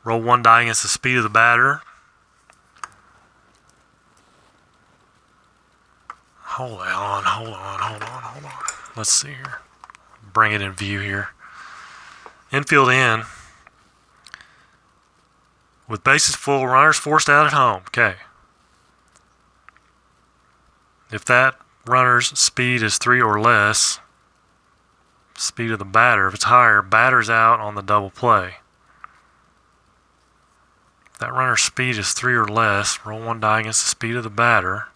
roll 1 die against the speed of the batter. Hold on. Let's see here. Bring it in view here. Infield in. With bases full, runners forced out at home. Okay. If that runner's speed is 3 or less, speed of the batter, if it's higher, batter's out on the double play. If that runner's speed is 3 or less, roll 1 die against the speed of the batter.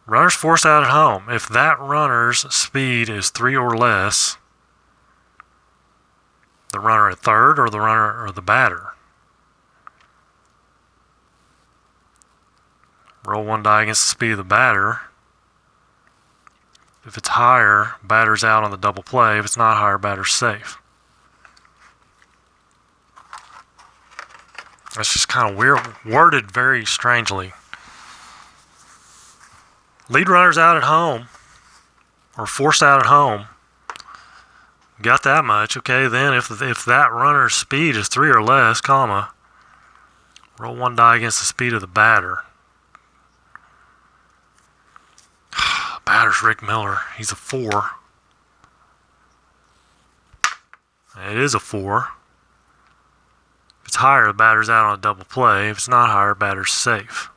Runners forced out at home. If that runner's speed is 3 or less, The runner at third or the runner or the batter? Roll one die against the speed of the batter. If it's higher, batter's out on the double play. If it's not higher, batter's safe. That's just kind of weird, worded very strangely. Lead runner's out at home, or forced out at home. Got that much. Okay, then if that runner's speed is 3 or less, comma, roll one die against the speed of the batter. Batter's Rick Miller. He's a 4. It is a 4. If it's higher, the batter's out on a double play. If it's not higher, batter's safe.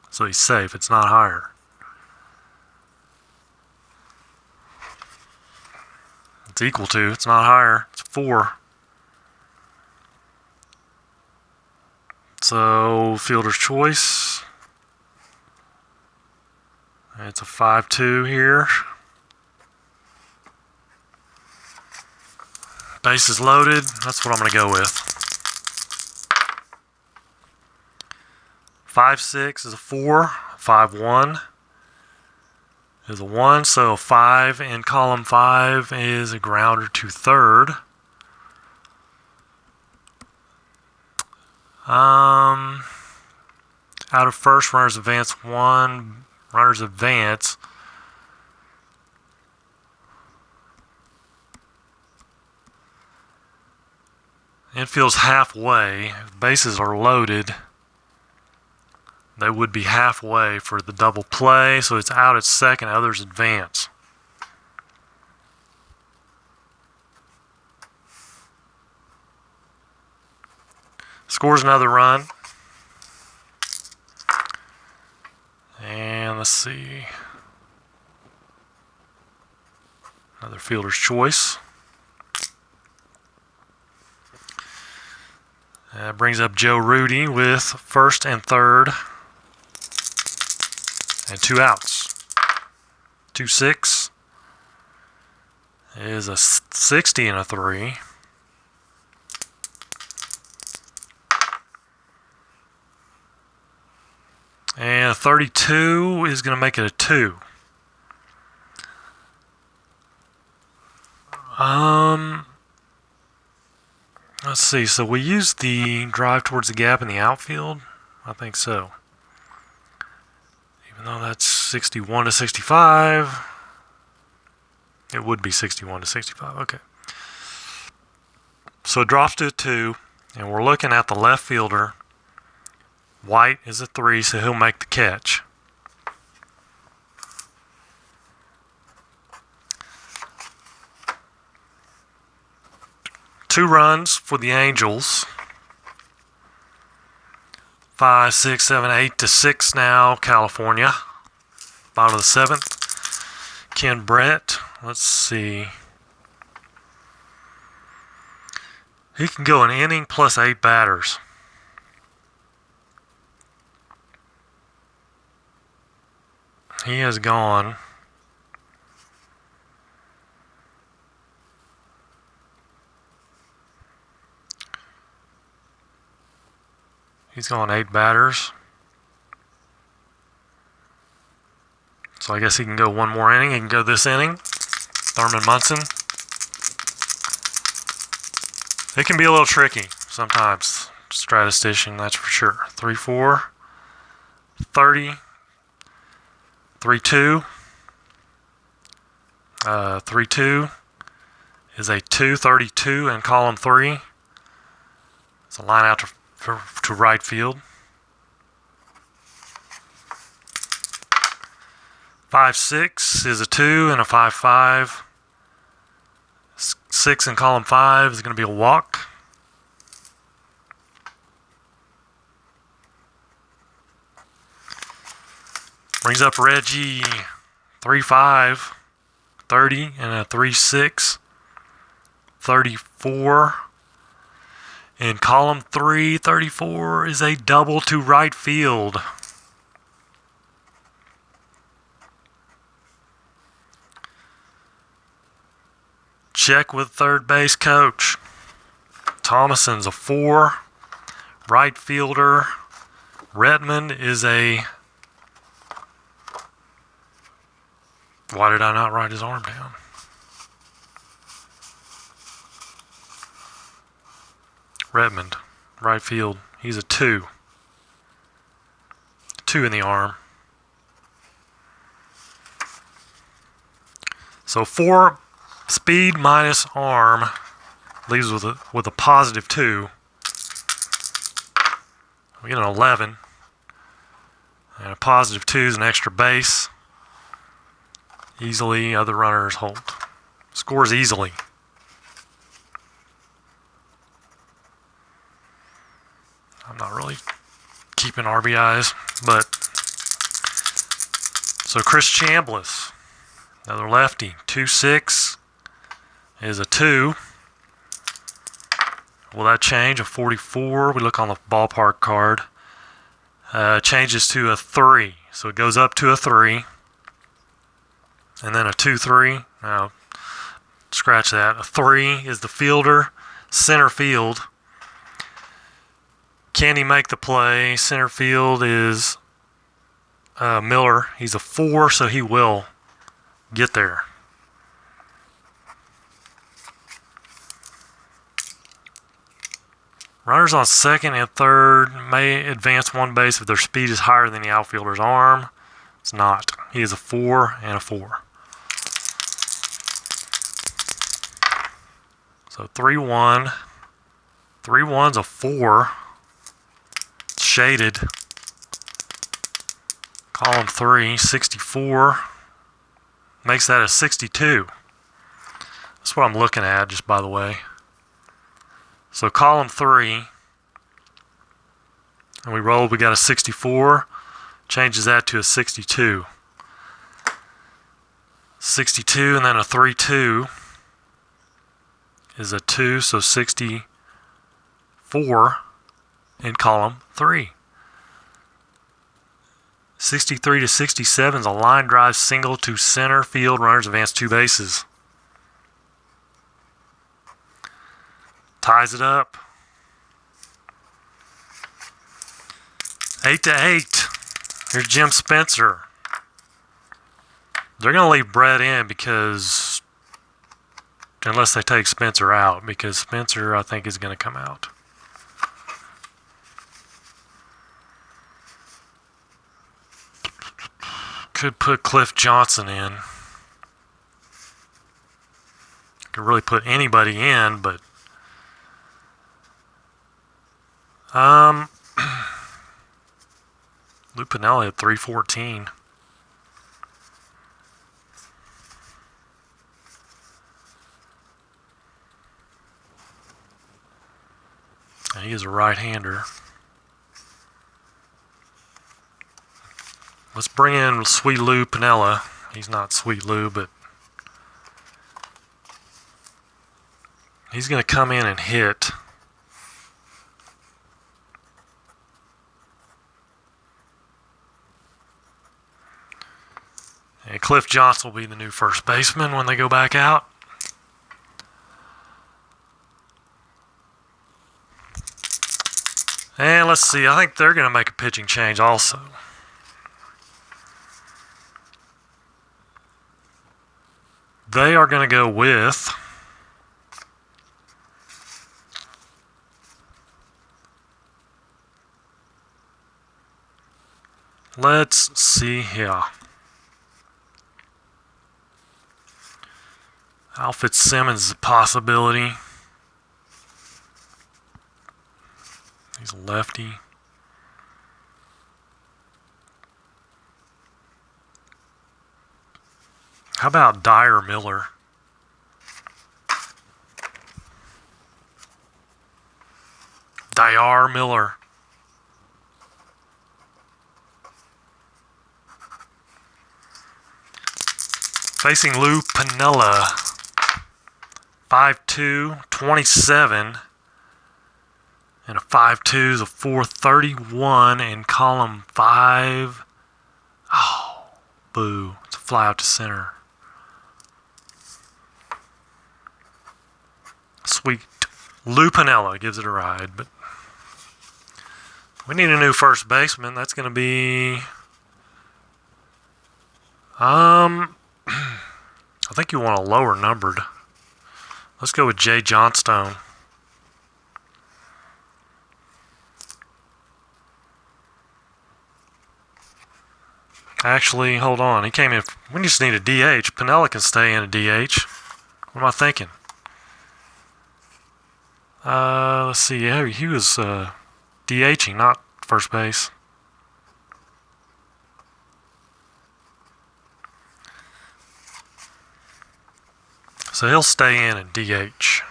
So he's safe. It's not higher. It's equal to. It's not higher. It's 4. So fielder's choice. It's a 5-2 here. Bases loaded. That's what I'm going to go with. 5-6 is a 4. 5-1 is a 1. So 5 in column 5 is a grounder to third. Out of first, runners advance 1. Runners advance. Infield's halfway. If bases are loaded, they would be halfway for the double play, so it's out at second, others advance. Scores another run. And let's see. Another fielder's choice. That brings up Joe Rudy with first and third. And 2 outs. 2-6 is a 60 and a 3. And a 32 is going to make it a 2. Let's see. So we used the drive towards the gap in the outfield. I think so. Even though that's 61 to 65, it would be 61 to 65. Okay. So it drops to a 2, and we're looking at the left fielder. White is a 3, so he'll make the catch. Two runs for the Angels. 5, 6, 7, 8 to 6 now, California. Bottom of the 7th. Ken Brett, let's see. He can go an inning plus 8 batters. He has gone He's going 8 batters. So I guess he can go one more inning. He can go this inning. Thurman Munson. It can be a little tricky sometimes. Statistician, that's for sure. 3-4, 30, 3-2. 3-2 is a 2-32 in column 3. It's a line out to right field. 5-6 is a 2 and a 5-5. 6 in column 5 is going to be a walk. Brings up Reggie. 3-5, 30 and a 3-6, 34. In column 3, 34 is a double to right field. check with third base coach. Thomason's a 4. Right fielder Redmond is a... Why did I not write his arm down? Redmond, right field. He's a 2. 2 in the arm. So 4 speed minus arm leaves with a positive 2. We get an 11. And a positive 2 is an extra base. Easily, other runners hold. Scores easily. I'm not really keeping RBIs, but... So Chris Chambliss, another lefty, 2-6 is a 2. Will that change? A 44. We look on the ballpark card. Changes to a 3. So it goes up to a 3. And then a 2-3. Now, scratch that. A 3 is the fielder, center field. Can he make the play? Center field is Miller. He's a 4, so he will get there. Runners on second and third may advance 1 base if their speed is higher than the outfielder's arm. It's not. He is a 4 and a 4. So 3-1. 3-1's a 4. Shaded. Column 3, 64. Makes that a 62. That's what I'm looking at, just by the way. So column 3, and we rolled, we got a 64. Changes that to a 62. 62 and then a 3-2 is a 2, so 64 in column 3. 63 to 67 is a line drive single to center field. Runners advance 2 bases. Ties it up. 8-8. Here's Jim Spencer. They're going to leave Brett in because, unless they take Spencer out, because Spencer, I think, is going to come out. Could put Cliff Johnson in. Could really put anybody in, but Lou Piniella at 314. He is a right-hander. Let's bring in Sweet Lou Piniella. He's not Sweet Lou, but he's going to come in and hit. And Cliff Johnson will be the new first baseman when they go back out. And let's see, I think they're going to make a pitching change also. They are going to go with let's see here. Alfred Simmons is a possibility. He's a lefty. How about Dyer Miller? Dyer Miller. Facing Lou Piniella. 5'2", 27. And a 5'2" is a 431 in column 5. Oh, boo. It's a fly out to center. Sweet Lou Piniella gives it a ride, but we need a new first baseman. That's going to be... I think you want a lower numbered. Let's go with Jay Johnstone. Actually, hold on. He came in. We just need a DH. Piniella can stay in a DH. What am I thinking? Let's see. Yeah, he was DHing, not first base. So he'll stay in at DH.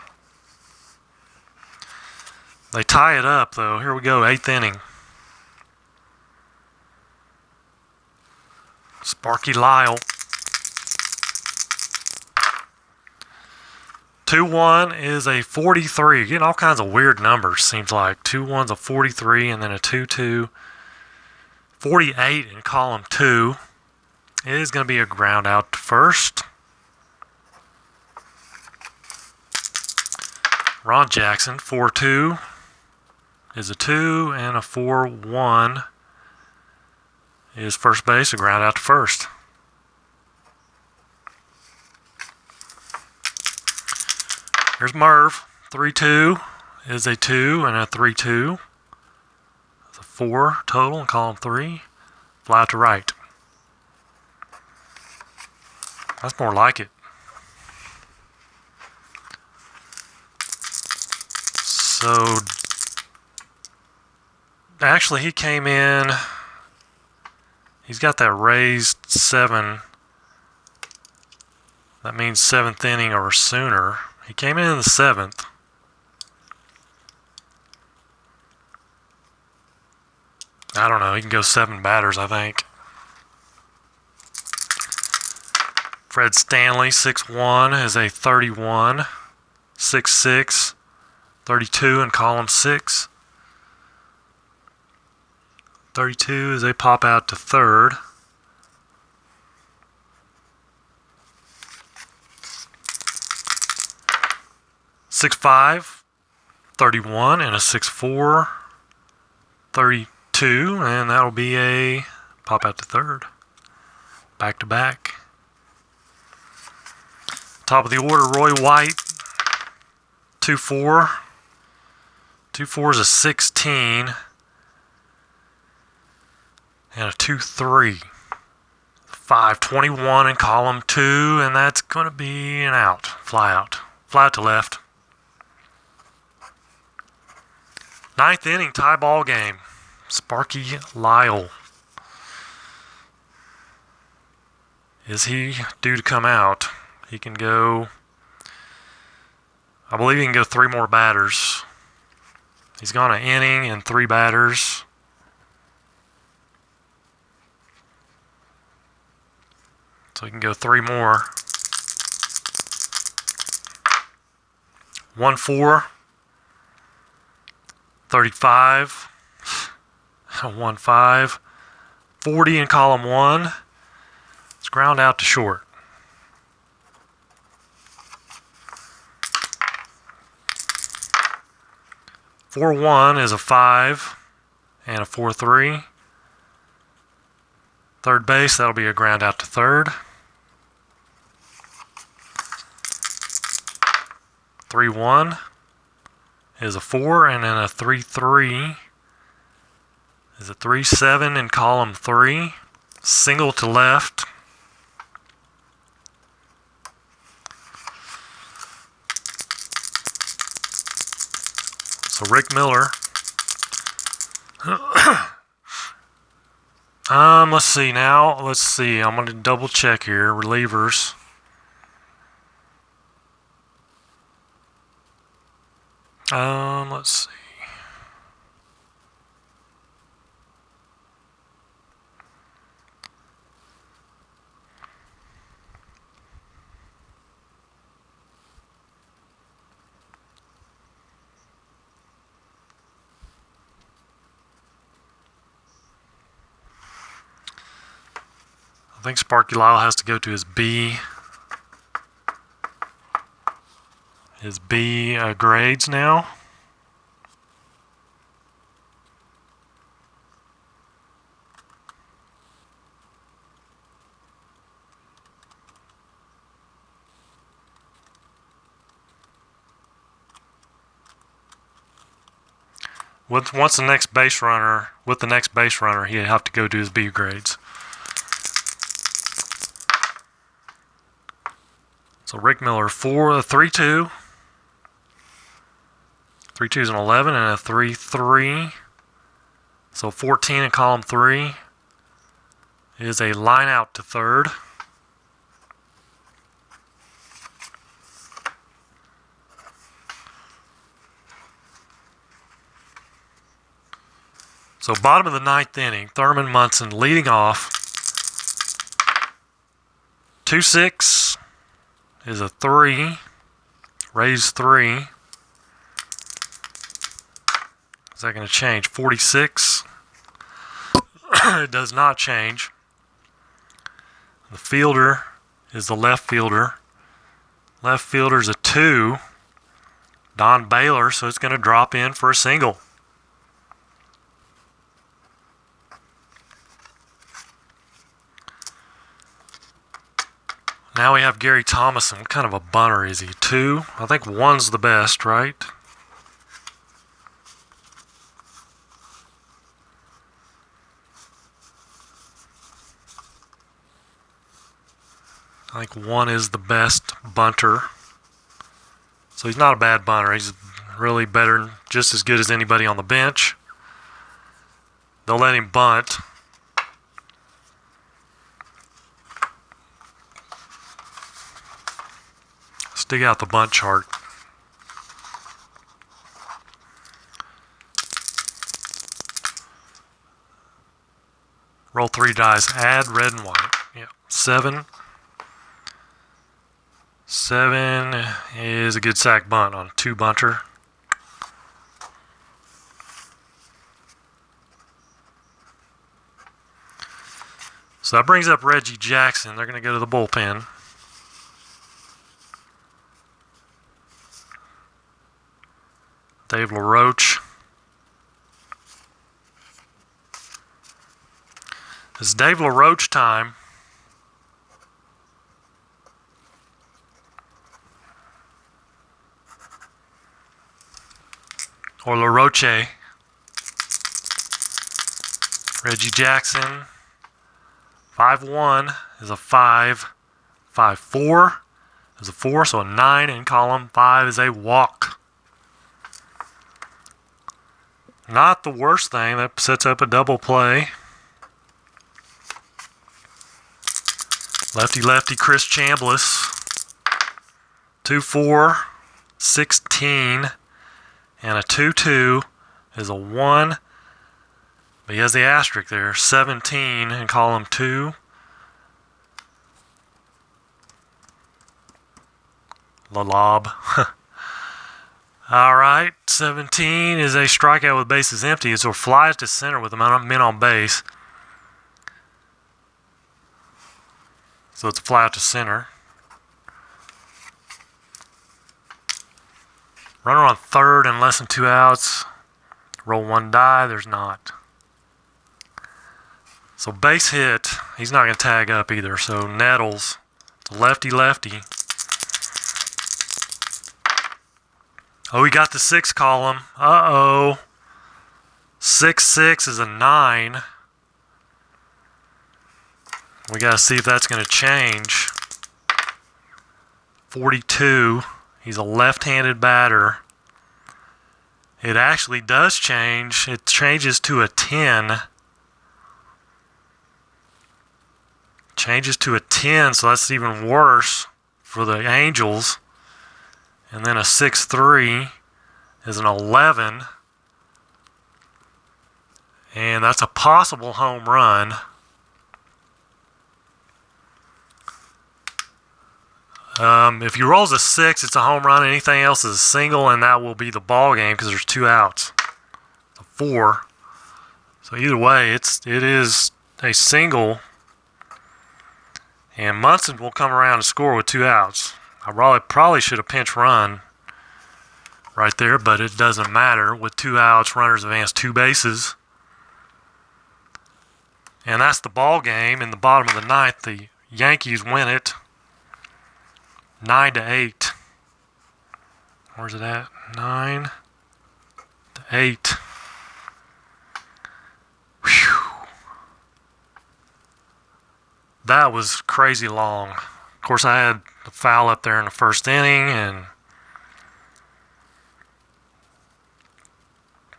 They tie it up, though. Here we go, 8th inning. Sparky Lyle. 2-1 is a 43. You're getting all kinds of weird numbers, seems like. 2-1's a 43, and then a 2-2. 48 in column 2. It is going to be a ground out to first. Ron Jackson, 4-2 is a 2, and a 4-1 is first base, a ground out to first. Here's Merv, 3-2 is a 2, and a 3-2. It's a 4 total in column 3. Fly out to right. That's more like it. So, actually, he came in. He's got that raised 7. That means 7th inning or sooner. He came in the 7th. I don't know. He can go 7 batters, I think. Fred Stanley, 6-1 is a 31. 6-6. 32 in column 6. 32 as they pop out to third. (6-5), 31, and a 6-4, 32, and that'll be a pop out to third. Back to back. Top of the order, Roy White, 2-4. 2-4 is a 16 and a 2-3. 5-21 in column 2, and that's going to be an out. Fly out. Fly out to left. 9th inning, tie ball game. Sparky Lyle. Is he due to come out? He can go... I believe he can go 3 more batters. He's gone an inning and 3 batters. So he can go 3 more. 1-4. 35. 1-5. 40 in column 1. It's ground out to short. (4-1) is a 5 and a 4-3. Third base, that'll be a ground out to third. 3-1 is a 4, and then a 3-3 is a 3-7 in column 3. Single to left. So Rick Miller. Let's see now. Let's see. I'm going to double check here. Relievers. Let's see. I think Sparky Lyle has to go to his B. is B grades now. Once the next base runner, with the next base runner, he'd have to go do his B grades. So Rick Miller, 3-2. 3-2 is an 11 and a 3-3. So 14 in column 3 is a line out to third. So bottom of the ninth inning, Thurman Munson leading off. 2-6 is a 3. Raised 3. Is that going to change? 46. It does not change. The fielder is the left fielder. Left fielder's a 2. Don Baylor, so it's going to drop in for a single. Now we have Gary Thomason. What kind of a bunter is he? 2? I think 1's the best, right? I think 1 is the best bunter. So he's not a bad bunter. He's really better, just as good as anybody on the bench. They'll let him bunt. Let's dig out the bunt chart. Roll 3 dice. Add red and white. Yeah. 7. 7 is a good sack bunt on 2 bunter. So that brings up Reggie Jackson. They're going to go to the bullpen. Dave LaRoche. It's Dave LaRoche time. Or LaRoche. Reggie Jackson. 5-1 is a 5. 5-4 is a 4, so a 9 in column 5 is a walk. Not the worst thing. That sets up a double play. Lefty Chris Chambliss. 2-4, 16, and a 2-2 is a 1. But he has the asterisk there. 17 in column 2. Lob. All right, 17 is a strikeout with bases empty. So flies to center with the men on base. So it's a fly out to center. Runner on third and less than 2 outs. Roll 1 die. There's not. So base hit. He's not going to tag up either. So Nettles. Lefty. Oh, we got the 6 column. Uh-oh. 6-6 is a 9. We got to see if that's going to change. 42. He's a left-handed batter. It actually does change. It changes to a 10. Changes to a 10, so that's even worse for the Angels. And then a 6-3 is an 11. And that's a possible home run. If he rolls a 6, it's a home run. Anything else is a single, and that will be the ball game because there's 2 outs. A 4. So either way, it is a single. And Munson will come around and score with 2 outs. I probably should have pinch run right there, but it doesn't matter. With 2 outs, runners advance 2 bases. And that's the ball game. In the bottom of the ninth, the Yankees win it 9-8. Where's it at? 9-8. Whew. That was crazy long. Of course, I had a foul up there in the first inning, and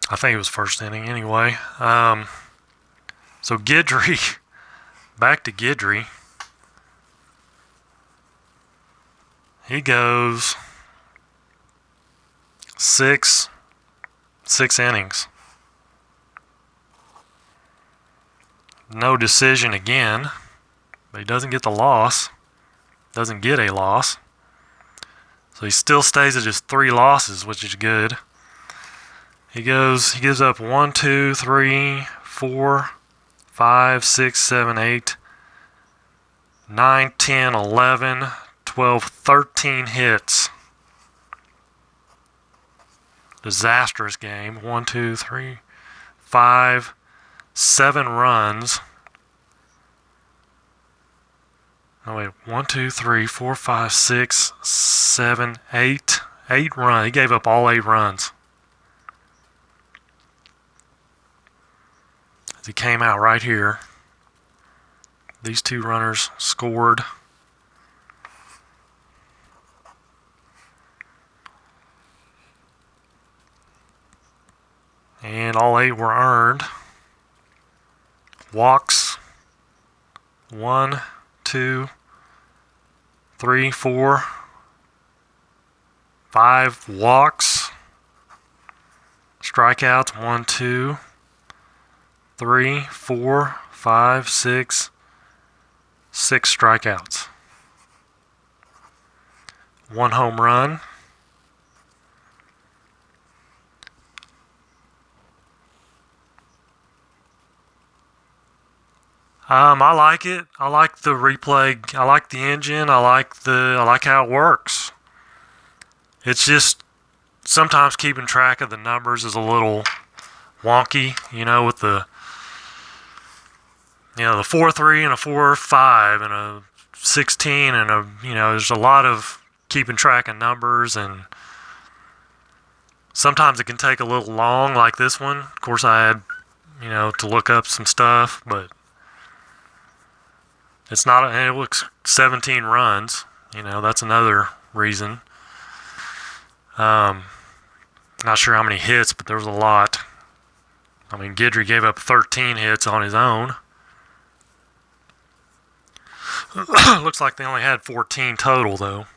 I think it was first inning anyway. So Guidry, back to Guidry. He goes six innings. No decision again, but he doesn't get the loss. Doesn't get a loss. So he still stays at his 3 losses, which is good. He gives up 1, 2, 3, 4, 5, 6, 7, 8, 9, 10, 11, 12, 13 hits. Disastrous game. 1, 2, 3, 5, 7 runs. Oh wait, 1, 2, 3, 4, 5, 6, 7, 8. 8 runs. He gave up all 8 runs. He came out right here. These 2 runners scored. And all 8 were earned. Walks. 1, 2, 3, 4, 5 walks. Strikeouts. 1, 2, 3, 4, 5, 6. 6 strikeouts. 1 home run. I like it. I like the replay. I like the engine. I like how it works. It's just sometimes keeping track of the numbers is a little wonky, with the 4-3 and a 4-5 and a 16 and there's a lot of keeping track of numbers, and sometimes it can take a little long, like this one. Of course, I had to look up some stuff, but it's not, and it looks 17 runs. That's another reason. Not sure how many hits, but there was a lot. I mean, Guidry gave up 13 hits on his own. Looks like they only had 14 total, though.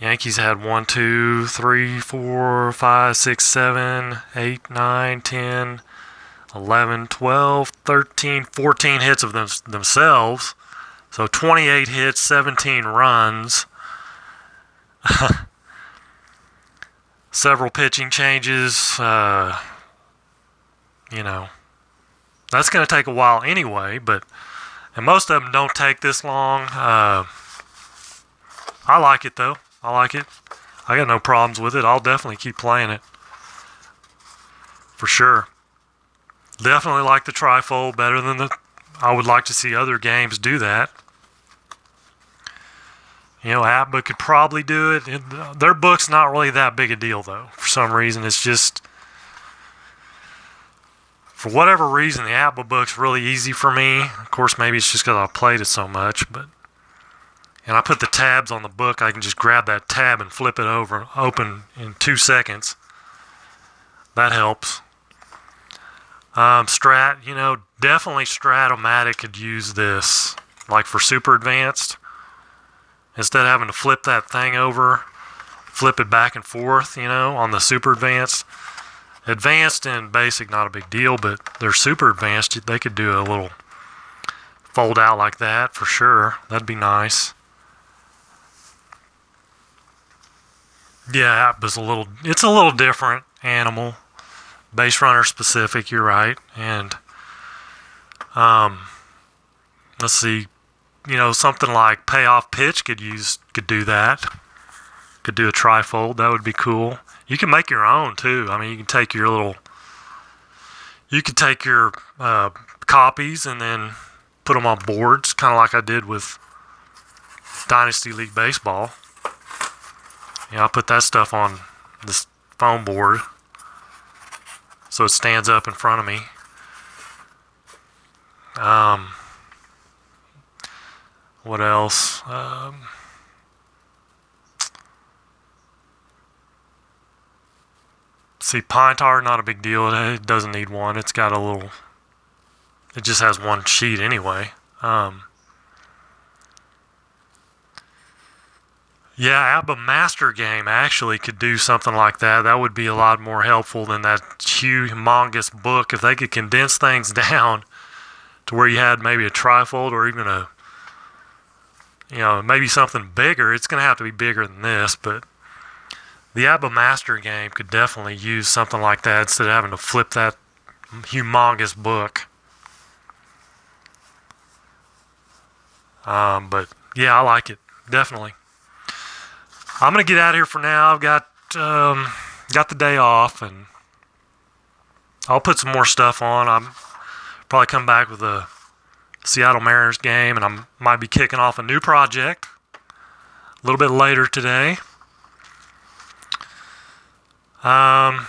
Yankees had 1, 2, 3, 4, 5, 6, 7, 8, 9, 10, 11, 12, 13, 14 hits of themselves. So 28 hits, 17 runs. Several pitching changes. That's going to take a while anyway, and most of them don't take this long. I like it, though. I like it. I got no problems with it. I'll definitely keep playing it. For sure. Definitely like the trifold better than I would like to see other games do that. AppBook could probably do it. Their book's not really that big a deal, though. For some reason, it's just, for whatever reason, the AppBook's really easy for me. Of course, maybe it's just because I've played it so much, and I put the tabs on the book. I can just grab that tab and flip it open in 2 seconds. That helps. Definitely Strat-O-Matic could use this, like for super advanced. Instead of having to flip that thing over, flip it back and forth, on the super advanced. Advanced and basic, not a big deal, but they're super advanced. They could do a little fold out like that for sure. That'd be nice. Yeah, it's a little different animal. Base runner specific, you're right. And let's see, something like payoff pitch could do that. Could do a trifold. That would be cool. You can make your own too. I mean, you can take your copies and then put them on boards, kind of like I did with Dynasty League Baseball. I put that stuff on this foam board so it stands up in front of me. What else? See, pine tar, not a big deal. It doesn't need one. It just has one sheet anyway. Yeah, ABBA Master Game actually could do something like that. That would be a lot more helpful than that humongous book. If they could condense things down to where you had maybe a trifold or even maybe something bigger. It's going to have to be bigger than this, but the ABBA Master Game could definitely use something like that instead of having to flip that humongous book. But yeah, I like it, definitely. I'm gonna get out of here for now. I've got the day off, and I'll put some more stuff on. I'm probably come back with a Seattle Mariners game, and I might be kicking off a new project a little bit later today. I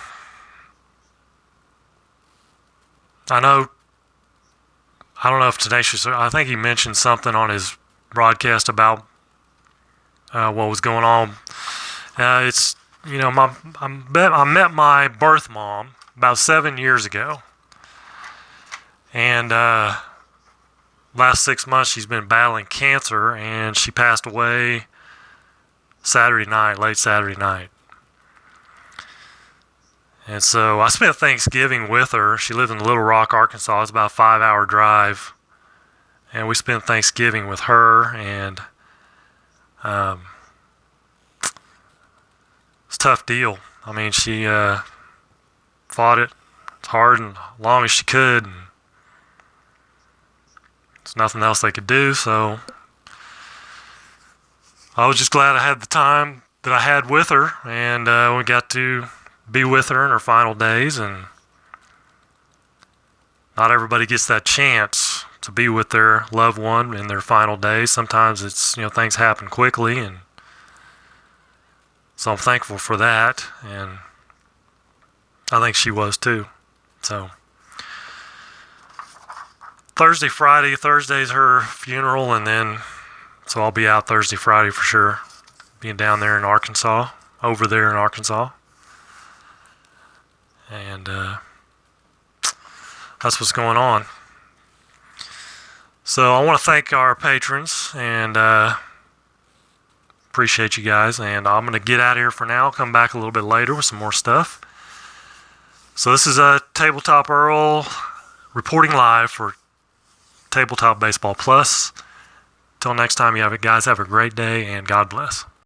don't know if Tenacious, I think he mentioned something on his broadcast about what was going on. I met my birth mom about 7 years ago, and last 6 months she's been battling cancer, and she passed away late Saturday night. And so I spent Thanksgiving with her. She lived in Little Rock, Arkansas. It's about a 5-hour drive, and we spent Thanksgiving with her, and it's a tough deal. I mean, she fought it as hard and long as she could, and there's nothing else they could do. So I was just glad I had the time that I had with her, and we got to be with her in her final days. And not everybody gets that chance to be with their loved one in their final days. Sometimes it's, things happen quickly, and so I'm thankful for that, and I think she was too. So Thursday's her funeral, and then so I'll be out Thursday, Friday for sure, being down there in Arkansas, over there in Arkansas. And that's what's going on. So I want to thank our patrons, and appreciate you guys. And I'm going to get out of here for now. I'll come back a little bit later with some more stuff. So this is Tabletop Earl reporting live for Tabletop Baseball Plus. Till next time, guys have a great day, and God bless.